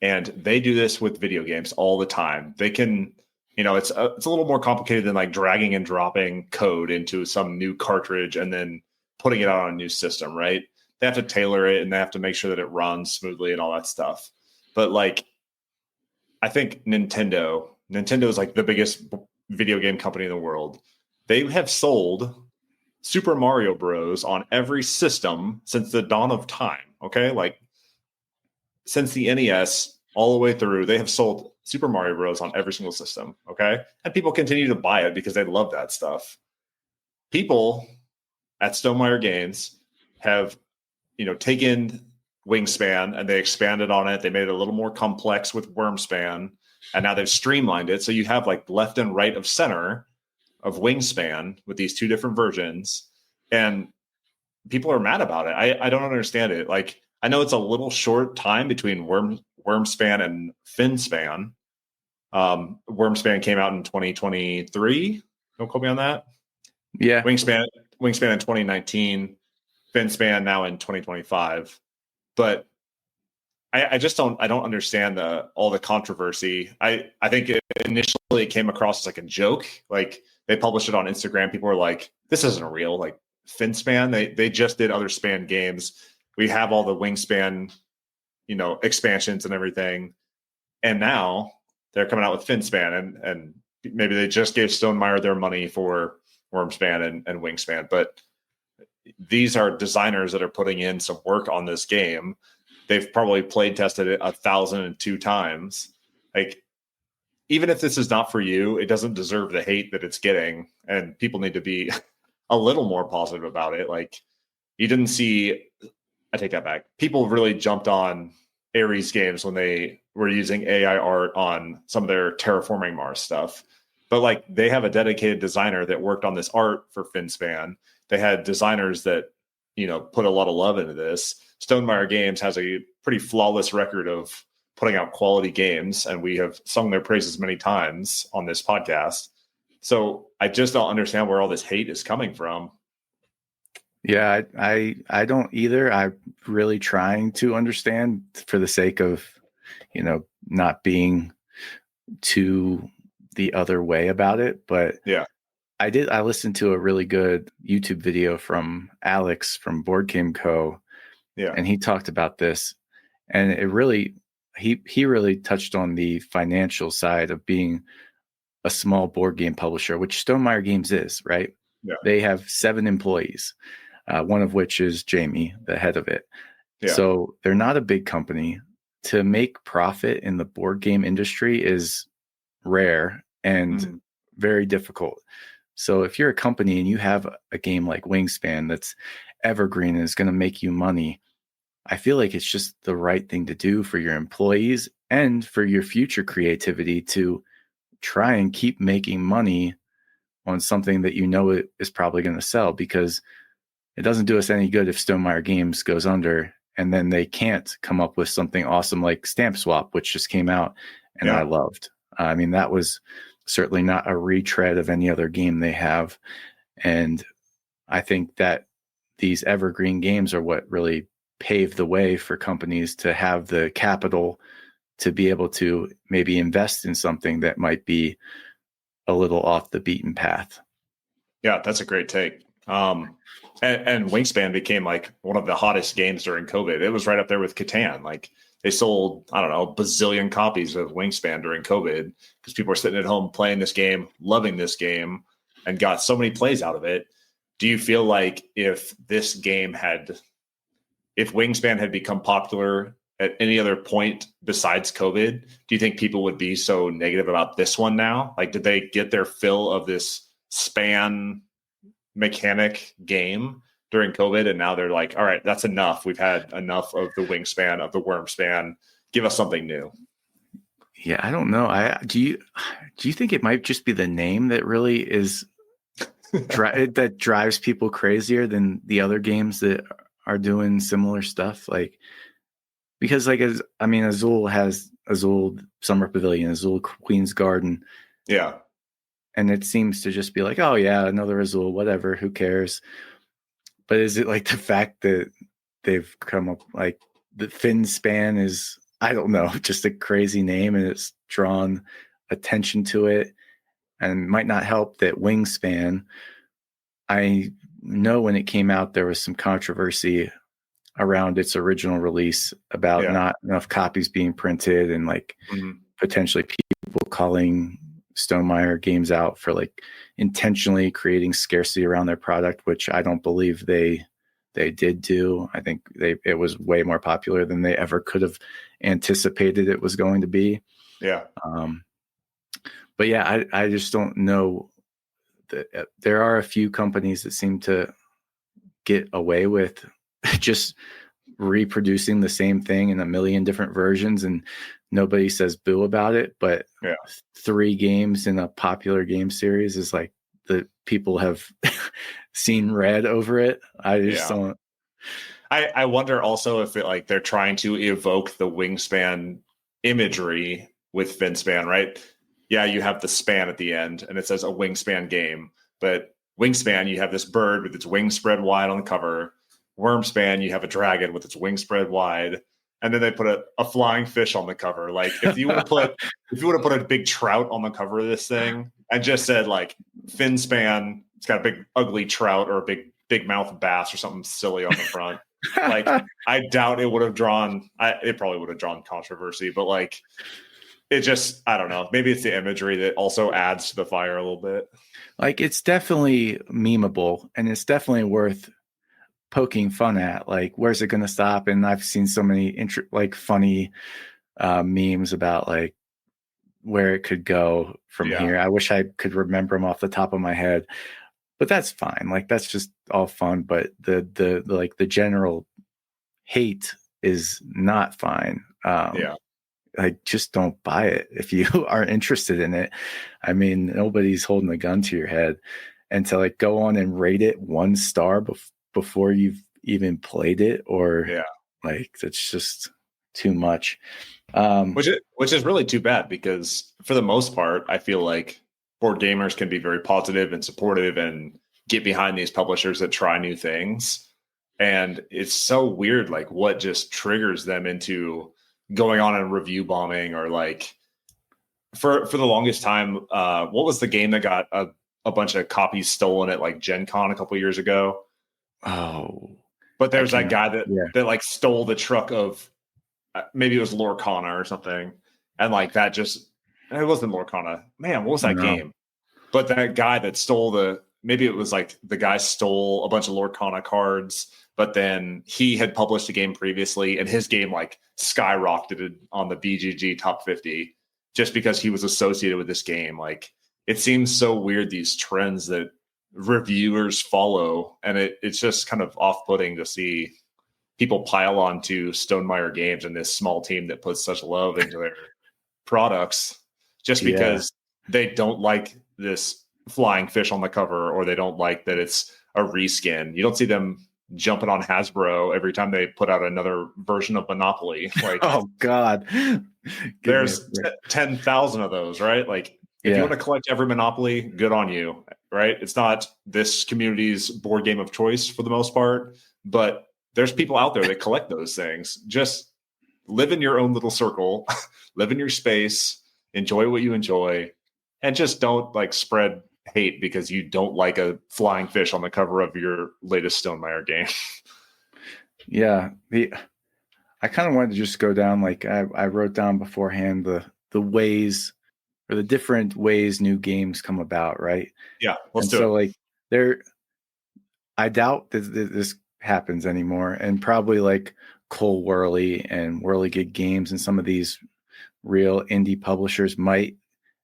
And they do this with video games all the time. They can, it's a little more complicated than dragging and dropping code into some new cartridge and then putting it out on a new system, right? They have to tailor it and they have to make sure that it runs smoothly and all that stuff. But I think Nintendo is the biggest video game company in the world. They have sold Super Mario Bros. On every system since the dawn of time. Okay. Since the NES all the way through, they have sold Super Mario Bros. On every single system. Okay. And people continue to buy it because they love that stuff. People at Stonemaier Games have, taken Wingspan and they expanded on it. They made it a little more complex with Wormspan, and now they've streamlined it. So you have left and right of center of Wingspan with these two different versions, and people are mad about it. I don't understand it. I know it's a little short time between Wormspan and Finspan. Wormspan came out in 2023. Don't quote me on that. Yeah. Wingspan in 2019. Finspan now in 2025. But I just don't understand all the controversy. I think initially it came across as a joke. They published it on Instagram. People were like, this isn't real. Finspan, they just did other span games. We have all the Wingspan, expansions and everything. And now they're coming out with Finspan, and maybe they just gave Stonemaier their money for Wormspan and Wingspan. But these are designers that are putting in some work on this game. They've probably played tested it 1,002 times. Even if this is not for you, it doesn't deserve the hate that it's getting. And people need to be a little more positive about it. You didn't see, I take that back. People really jumped on Ares games when they were using AI art on some of their Terraforming Mars stuff. But they have a dedicated designer that worked on this art for Finspan. They had designers that, put a lot of love into this. Stonemaier Games has a pretty flawless record of putting out quality games, and we have sung their praises many times on this podcast. So I just don't understand where all this hate is coming from. Yeah, I don't either. I'm really trying to understand for the sake of, not being too the other way about it. But Yeah. I listened to a really good YouTube video from Alex from Board Game Co. Yeah. And he talked about this. And it really, he really touched on the financial side of being a small board game publisher, which Stonemaier Games is, right? Yeah. They have 7 employees, one of which is Jamie, the head of it. Yeah. So they're not a big company. To make profit in the board game industry is rare and very difficult. So if you're a company and you have a game like Wingspan that's evergreen and is going to make you money, I feel like it's just the right thing to do for your employees and for your future creativity to try and keep making money on something that it is probably going to sell, because it doesn't do us any good if Stonemaier Games goes under and then they can't come up with something awesome like Stamp Swap, which just came out and I loved. I mean, that was certainly not a retread of any other game they have. And I think that these evergreen games are what really pave the way for companies to have the capital to be able to maybe invest in something that might be a little off the beaten path. Yeah, that's a great take. And Wingspan became like one of the hottest games during COVID. It was right up there with Catan. Like they sold, I don't know, a bazillion copies of Wingspan during COVID because people were sitting at home playing this game, loving this game, and got so many plays out of it. Do you feel like if Wingspan had become popular at any other point besides COVID, do you think people would be so negative about this one now? Like, did they get their fill of this span mechanic game during COVID, and now they're like, all right, that's enough. We've had enough of the Wingspan, of the Wormspan. Give us something new. Yeah, I don't know. Do you think it might just be the name that really is that drives people crazier than the other games that are doing similar stuff? Like, because Azul has Azul Summer Pavilion, Azul Queen's Garden. Yeah. And it seems to just be like, oh yeah, another Azul, whatever, who cares? But is it like the fact that they've come up, like the Finspan is, I don't know, just a crazy name, and it's drawn attention to it, and might not help that Wingspan, I know when it came out, there was some controversy around its original release about not enough copies being printed, and like potentially people calling Stonemaier Games out for like intentionally creating scarcity around their product, which I don't believe they did do. I think it was way more popular than they ever could have anticipated it was going to be. Yeah. But yeah, I just don't know. There are a few companies that seem to get away with just reproducing the same thing in a million different versions, and nobody says boo about it. But 3 games in a popular game series is like the people have seen red over it. I just don't. I wonder also if they're trying to evoke the Wingspan imagery with Finspan, right? Yeah, you have the span at the end and it says a Wingspan game, but Wingspan, you have this bird with its wings spread wide on the cover. Wormspan, you have a dragon with its wings spread wide, and then they put a flying fish on the cover. Like if you would have put a big trout on the cover of this thing and just said like Finspan, it's got a big ugly trout or a big mouth bass or something silly on the front. Like I doubt it would have drawn. It probably would have drawn controversy, but like it just, I don't know. Maybe it's the imagery that also adds to the fire a little bit. Like it's definitely memeable, and it's definitely worth poking fun at. Like, where's it going to stop? And I've seen so many funny memes about like where it could go from here. I wish I could remember them off the top of my head, but that's fine. Like that's just all fun. But the general hate is not fine. Like just don't buy it if you are interested in it. I mean, nobody's holding a gun to your head, and to like go on and rate it 1 star before you've even played it, or like that's just too much. Which is really too bad, because for the most part, I feel like board gamers can be very positive and supportive and get behind these publishers that try new things. And it's so weird, like what just triggers them into going on and review bombing, or like for the longest time, what was the game that got a bunch of copies stolen at like Gen Con a couple years ago? Oh, But there's that guy that like stole the truck of maybe it was Lorcana or something. And like that just, it wasn't Lorcana. Man, what was that game? But that guy that stole maybe it was like the guy stole a bunch of Lorcana cards, but then he had published a game previously and his game like skyrocketed on the BGG top 50 just because he was associated with this game. Like it seems so weird, these trends that reviewers follow, and it's just kind of off-putting to see people pile on to Stonemaier Games and this small team that puts such love into their products just because they don't like this flying fish on the cover, or they don't like that it's a reskin. You don't see them jumping on Hasbro every time they put out another version of Monopoly. Like, oh God, there's 10,000 of those, right? Like, if you want to collect every Monopoly, good on you, right? It's not this community's board game of choice for the most part, but there's people out there that collect those things. Just live in your own little circle, live in your space, enjoy what you enjoy, and just don't like spread hate because you don't like a flying fish on the cover of your latest Stonemaier game. Yeah. I kind of wanted to just go down, like I wrote down beforehand the ways, or the different ways new games come about, right? Yeah, let's do so it. Like I doubt that this happens anymore, and probably like Cole Whirly and Whirligig Games and some of these real indie publishers might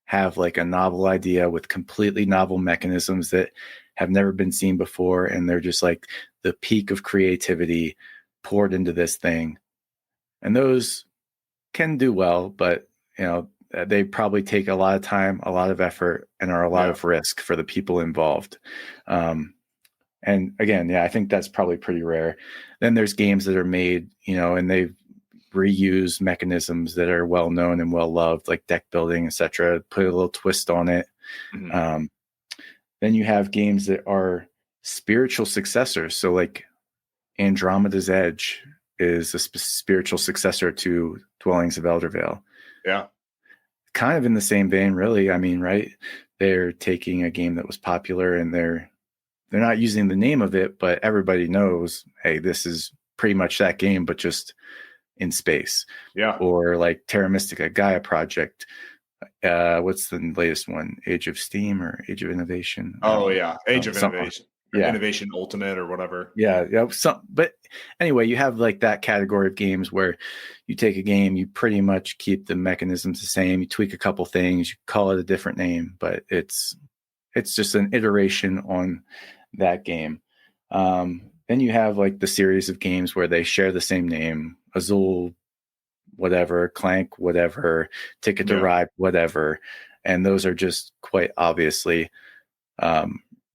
have like a novel idea with completely novel mechanisms that have never been seen before, and they're just like the peak of creativity poured into this thing, and those can do well, but they probably take a lot of time, a lot of effort, and are a lot of risk for the people involved. And again, I think that's probably pretty rare. Then there's games that are made, and they've reused mechanisms that are well known and well loved, like deck building, etc. Put a little twist on it. Mm-hmm. Then you have games that are spiritual successors. So like Andromeda's Edge is a spiritual successor to Dwellings of Eldervale. Yeah. Kind of in the same vein, really. I mean, right? They're taking a game that was popular and they're not using the name of it, but everybody knows, hey, this is pretty much that game, but just in space. Yeah. Or like Terra Mystica, Gaia Project. What's the latest one? Age of Steam or Age of Innovation? Oh, yeah. Age of Innovation. Yeah. Innovation Ultimate or whatever. Yeah. But anyway, you have like that category of games where you take a game, you pretty much keep the mechanisms the same. You tweak a couple things, you call it a different name, but it's just an iteration on that game. Then you have like the series of games where they share the same name, Azul, whatever, Clank, whatever, Ticket to Ride, whatever. And those are just quite obviously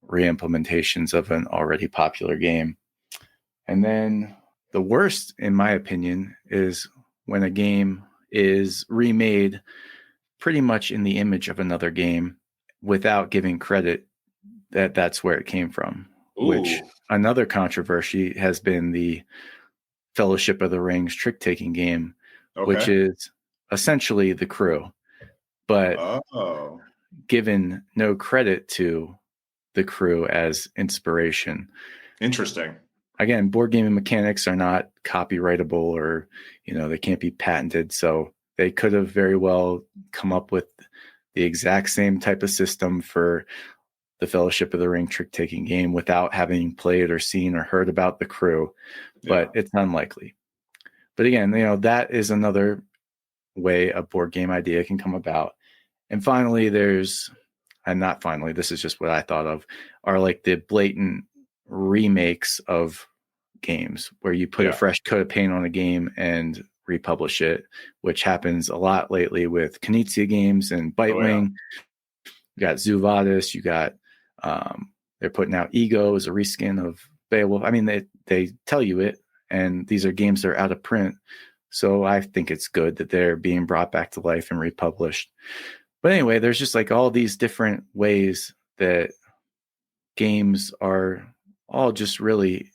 re-implementations of an already popular game. And then the worst, in my opinion, is when a game is remade pretty much in the image of another game without giving credit that that's where it came from. Ooh. Which another controversy has been the Fellowship of the Rings trick-taking game, which is essentially The Crew, but given no credit to The Crew as inspiration. Interesting. Again, board gaming mechanics are not copyrightable, or they can't be patented, so they could have very well come up with the exact same type of system for the Fellowship of the Ring trick-taking game without having played or seen or heard about The Crew, but it's unlikely. But again, that is another way a board game idea can come about. And finally, this is just what I thought of, are like the blatant remakes of games where you put a fresh coat of paint on a game and republish it, which happens a lot lately with Knizia Games and Bitewing. You got Zuvadis, you got they're putting out Ego as a reskin of Beowulf. I mean, they tell you it, and these are games that are out of print. So I think it's good that they're being brought back to life and republished. But anyway, there's just like all these different ways that games are all just really,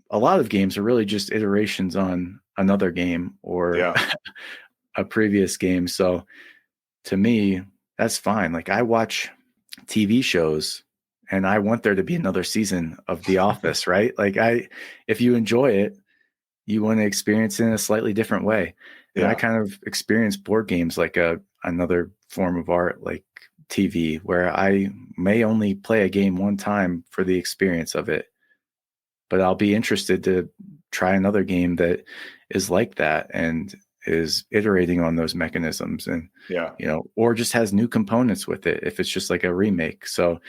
a lot of games are really just iterations on another game or a previous game. So to me, that's fine. Like I watch TV shows and I want there to be another season of The Office, right? Like if you enjoy it, you want to experience it in a slightly different way. And I kind of experience board games like another form of art, like TV, where I may only play a game one time for the experience of it, but I'll be interested to try another game that is like that and is iterating on those mechanisms and, or just has new components with it if it's just like a remake. So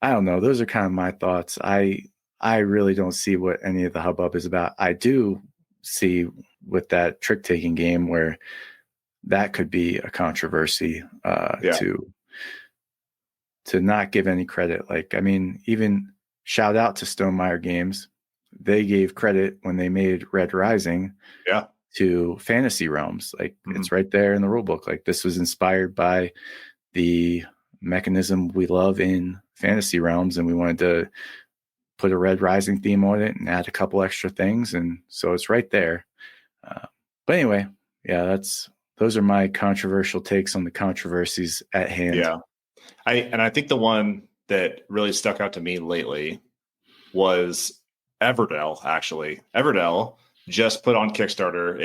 I don't know. Those are kind of my thoughts. I really don't see what any of the hubbub is about. I do see with that trick taking game where that could be a controversy to not give any credit. Like, I mean, even shout out to Stonemaier Games. They gave credit when they made Red Rising to Fantasy Realms. Like it's right there in the rule book. Like this was inspired by the mechanism we love in Fantasy Realms, and we wanted to put a Red Rising theme on it and add a couple extra things. And so it's right there. But anyway, those are my controversial takes on the controversies at hand. Yeah. I think the one that really stuck out to me lately was Everdell, actually. Everdell just put on Kickstarter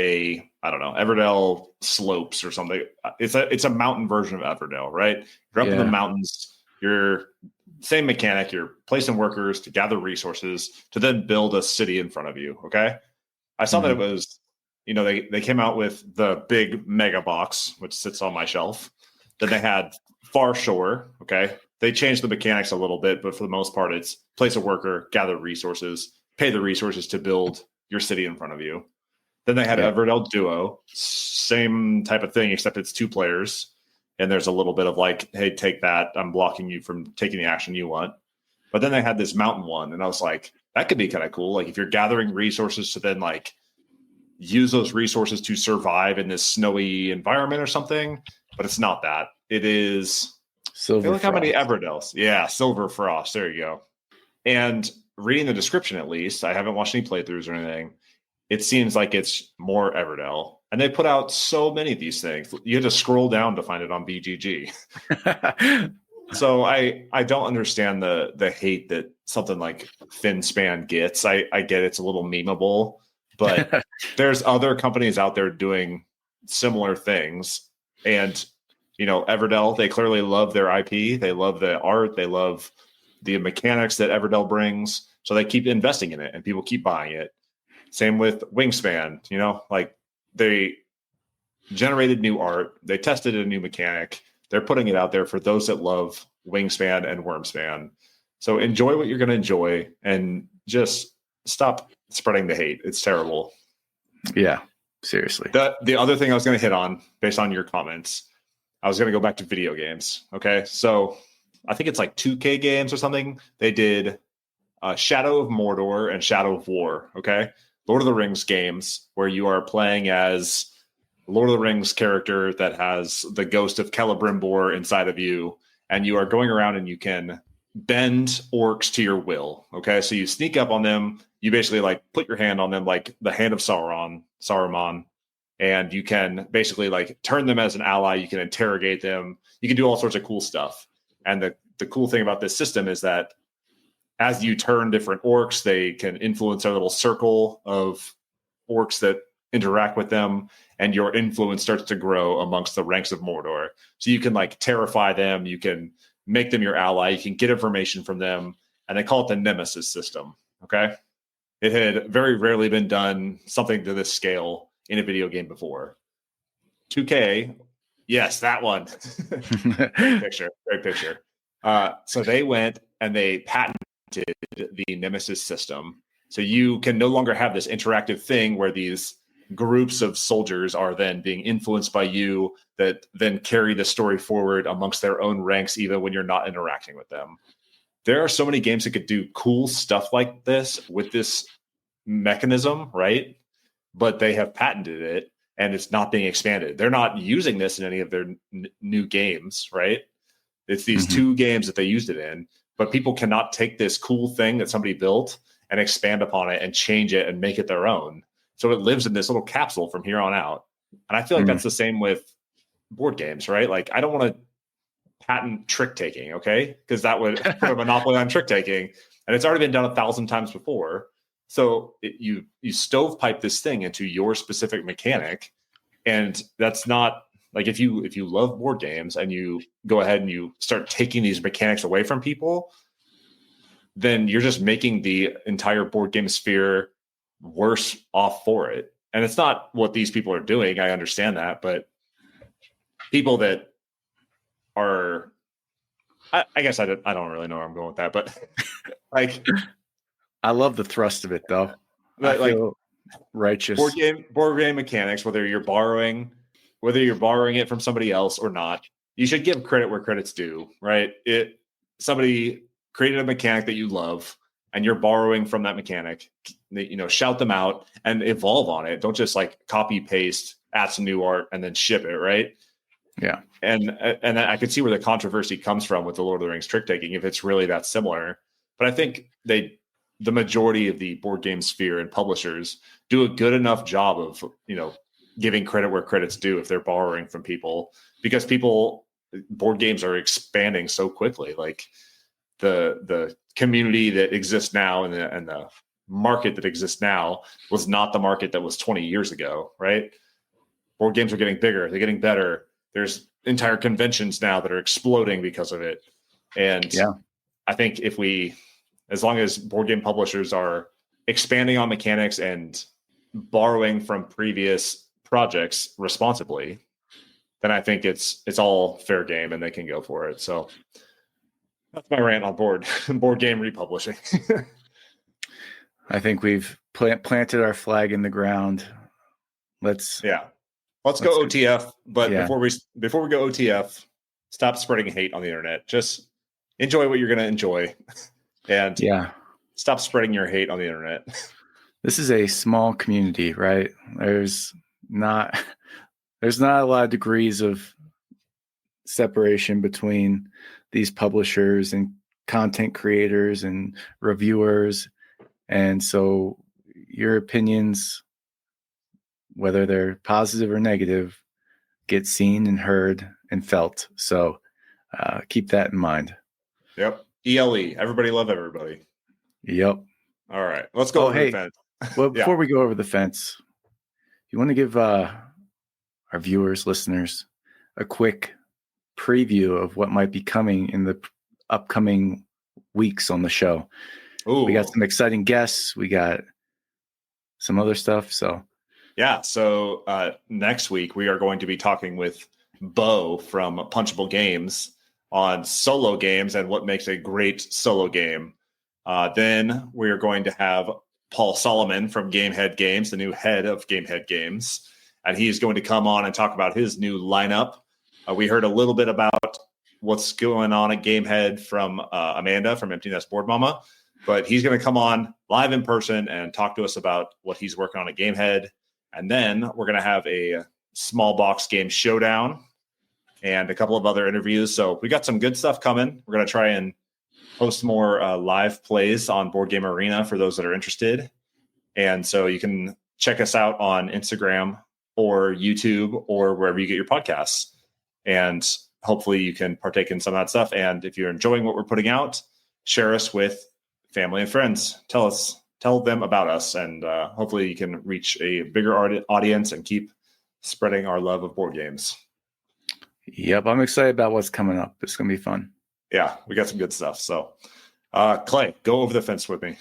Everdell Slopes or something. It's a mountain version of Everdell, right? You're up in the mountains, you're same mechanic, you're placing workers to gather resources to then build a city in front of you. Okay. I saw that it was, they came out with the big mega box, which sits on my shelf. Then they had Far Shore. Okay. They changed the mechanics a little bit, but for the most part, it's place a worker, gather resources, pay the resources to build your city in front of you. Then they had Everdell Duo, same type of thing, except it's 2 players. And there's a little bit of like, hey, take that. I'm blocking you from taking the action you want. But then they had this mountain one. And I was like, that could be kind of cool. Like if you're gathering resources to then like use those resources to survive in this snowy environment or something. But it's not that. It is Silver Frost. How many Everdells? Yeah, Silver Frost. There you go. And reading the description, at least, I haven't watched any playthroughs or anything. It seems like it's more Everdell. And they put out so many of these things. You had to scroll down to find it on BGG. So I don't understand the hate that something like Finspan gets. I get it's a little memeable, but there's other companies out there doing similar things. And, Everdell, they clearly love their IP. They love the art. They love the mechanics that Everdell brings. So they keep investing in it and people keep buying it. Same with Wingspan, like they generated new art. They tested a new mechanic. They're putting it out there for those that love Wingspan and Wormspan. So enjoy what you're going to enjoy and just stop spreading the hate. It's terrible. Yeah, seriously. The other thing I was going to hit on based on your comments, I was going to go back to video games. Okay. So I think it's like 2K games or something. They did Shadow of Mordor and Shadow of War. Okay. Lord of the Rings games where you are playing as Lord of the Rings character that has the ghost of Celebrimbor inside of you. And you are going around and you can bend orcs to your will. Okay. So you sneak up on them. You basically like put your hand on them, like the hand of Saruman. And you can basically like turn them as an ally. You can interrogate them. You can do all sorts of cool stuff. And the cool thing about this system is that as you turn different orcs, they can influence a little circle of orcs that interact with them, and your influence starts to grow amongst the ranks of Mordor. So you can like terrify them, you can make them your ally, you can get information from them, and they call it the Nemesis system. Okay. It had very rarely been done something to this scale in a video game before. 2K, yes, that one. Great picture. So they went and they patented the Nemesis system. So you can no longer have this interactive thing where these groups of soldiers are then being influenced by you that then carry the story forward amongst their own ranks, even when you're not interacting with them. There are so many games that could do cool stuff like this with this mechanism, right? But they have patented it and it's not being expanded. They're not using this in any of their new games, right? It's these 2 games that they used it in, but people cannot take this cool thing that somebody built and expand upon it and change it and make it their own. So it lives in this little capsule from here on out. And I feel like that's the same with board games, right? Like, I don't want to patent trick taking, okay? Because that would put a monopoly on trick taking, and it's already been done 1,000 times before. So you stovepipe this thing into your specific mechanic, and that's not like, if you love board games and you go ahead and you start taking these mechanics away from people, then you're just making the entire board game sphere worse off for it. And it's not what these people are doing. I understand that, but people that are, I guess I don't really know where I'm going with that, but like, I love the thrust of it though. I feel righteous. Board game mechanics, whether you're borrowing it from somebody else or not, you should give credit where credit's due, right? Somebody created a mechanic that you love, and you're borrowing from that mechanic. Shout them out and evolve on it. Don't just like copy paste, add some new art, and then ship it, right? Yeah. And I could see where the controversy comes from with the Lord of the Rings trick taking, if it's really that similar. But I think the majority of the board game sphere and publishers do a good enough job of, giving credit where credit's due if they're borrowing from people, because board games are expanding so quickly. Like the community that exists now and the market that exists now was not the market that was 20 years ago, right? Board games are getting bigger. They're getting better. There's entire conventions now that are exploding because of it. And I think as long as board game publishers are expanding on mechanics and borrowing from previous projects responsibly, then I think it's all fair game and they can go for it. So that's my rant on board game republishing. I think we've planted our flag in the ground. Let's go OTF. But before we go OTF, stop spreading hate on the internet. Just enjoy what you're going to enjoy, and stop spreading your hate on the internet. This is a small community, right? There's not a lot of degrees of separation between these publishers and content creators and reviewers. And so your opinions, whether they're positive or negative, get seen and heard and felt. So keep that in mind. Yep. ELE. Everybody love everybody. Yep. All right. Let's go over the fence. Well, before we go over the fence, you want to give our viewers, listeners, a quick preview of what might be coming in the upcoming weeks on the show. Ooh. We got some exciting guests. We got some other stuff. So next week we are going to be talking with Bo from Punchable Games on solo games and what makes a great solo game. Then we are going to have Paul Solomon from Gamehead Games, the new head of Gamehead Games, and he's going to come on and talk about his new lineup. We heard a little bit about what's going on at Gamehead from Amanda from Empty Nest Board Mama, but he's going to come on live in person and talk to us about what he's working on at Gamehead. And then we're going to have a small box game showdown and a couple of other interviews. So we got some good stuff coming. We're going to try and post more live plays on Board Game Arena for those that are interested. And so you can check us out on Instagram or YouTube or wherever you get your podcasts. And hopefully you can partake in some of that stuff. And if you're enjoying what we're putting out, share us with family and friends. Tell them about us. And hopefully you can reach a bigger audience and keep spreading our love of board games. Yep. I'm excited about what's coming up. It's going to be fun. Yeah, we got some good stuff. So, Clay, go over the fence with me.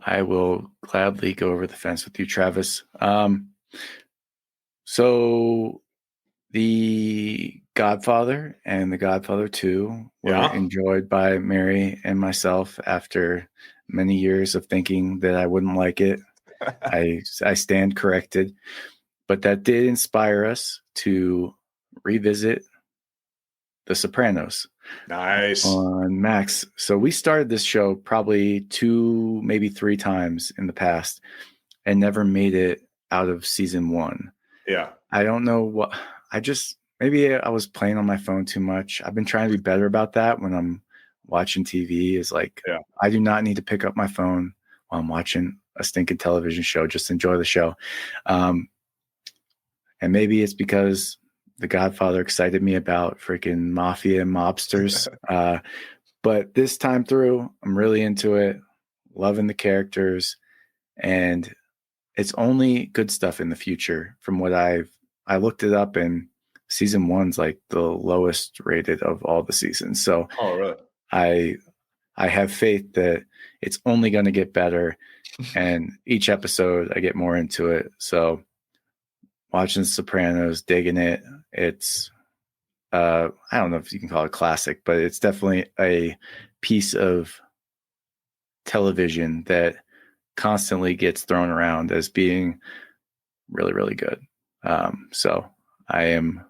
I will gladly go over the fence with you, Travis. So The Godfather and The Godfather 2 were enjoyed by Mary and myself after many years of thinking that I wouldn't like it. I stand corrected. But that did inspire us to revisit The Sopranos. Nice. On Max. So we started this show probably 2, maybe 3 times in the past and never made it out of season 1. Yeah. I don't know maybe I was playing on my phone too much. I've been trying to be better about that when I'm watching TV is like, Yeah. I do not need to pick up my phone while I'm watching a stinking television show. Just enjoy the show. And maybe it's because The Godfather excited me about freaking mafia and mobsters. But this time through, I'm really into it, loving the characters, and it's only good stuff in the future from what I looked it up, and season 1's like the lowest rated of all the seasons. So Oh, really? I have faith that it's only going to get better, and each episode I get more into it. So watching Sopranos, digging it. It's I don't know if you can call it classic, but it's definitely a piece of television that constantly gets thrown around as being really, really good. So I am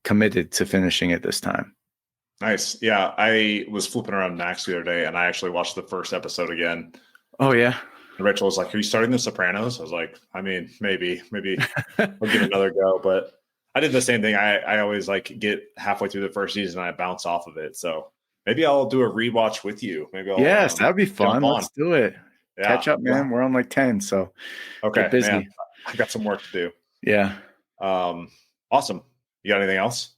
committed to finishing it this time. Nice. Yeah, I was flipping around Max the other day, and I actually watched the first episode again. Oh, yeah? And Rachel was like, "Are you starting The Sopranos?" I was like, "I mean, maybe we'll give it another go." But I did the same thing. I always like get halfway through the first season and I bounce off of it. So maybe I'll do a rewatch with you. Maybe I'll Yes, that'd be fun. jump on. Let's do it. Yeah. Catch up, man. We're on like 10, so Okay, get busy. man. I got some work to do. Yeah. Awesome. You got anything else?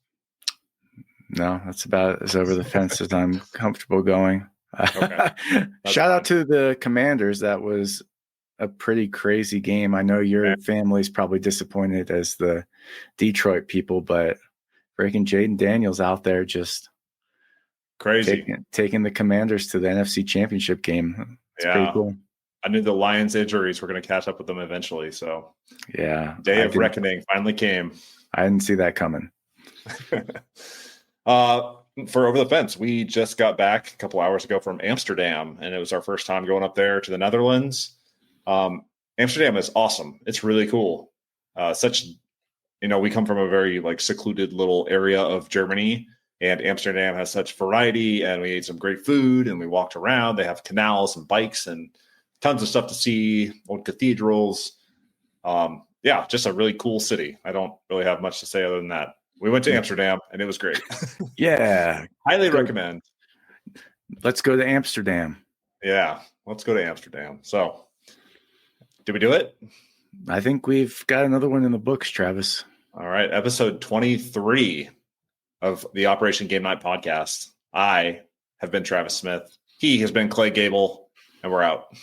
No, that's about as over the fence as I'm comfortable going. Okay. Shout out to the Commanders. That was a pretty crazy game. I know your family's probably disappointed as the Detroit people, but freaking Jaden Daniels out there just crazy taking the Commanders to the NFC Championship game. It's pretty cool. I knew the Lions' injuries were going to catch up with them eventually. So yeah, day of reckoning finally came. I didn't see that coming. For Over the Fence, we just got back a couple hours ago from Amsterdam, and it was our first time going up there to the Netherlands. Amsterdam is awesome. It's really cool. We come from a very like secluded little area of Germany, and Amsterdam has such variety, and we ate some great food, and we walked around. They have canals and bikes and tons of stuff to see, old cathedrals. Just a really cool city. I don't really have much to say other than that. We went to Amsterdam, and it was great. Yeah. Highly recommend. Let's go to Amsterdam. Yeah, let's go to Amsterdam. So, did we do it? I think we've got another one in the books, Travis. All right, episode 23 of the Operation Game Night podcast. I have been Travis Smith. He has been Clay Gable, and we're out.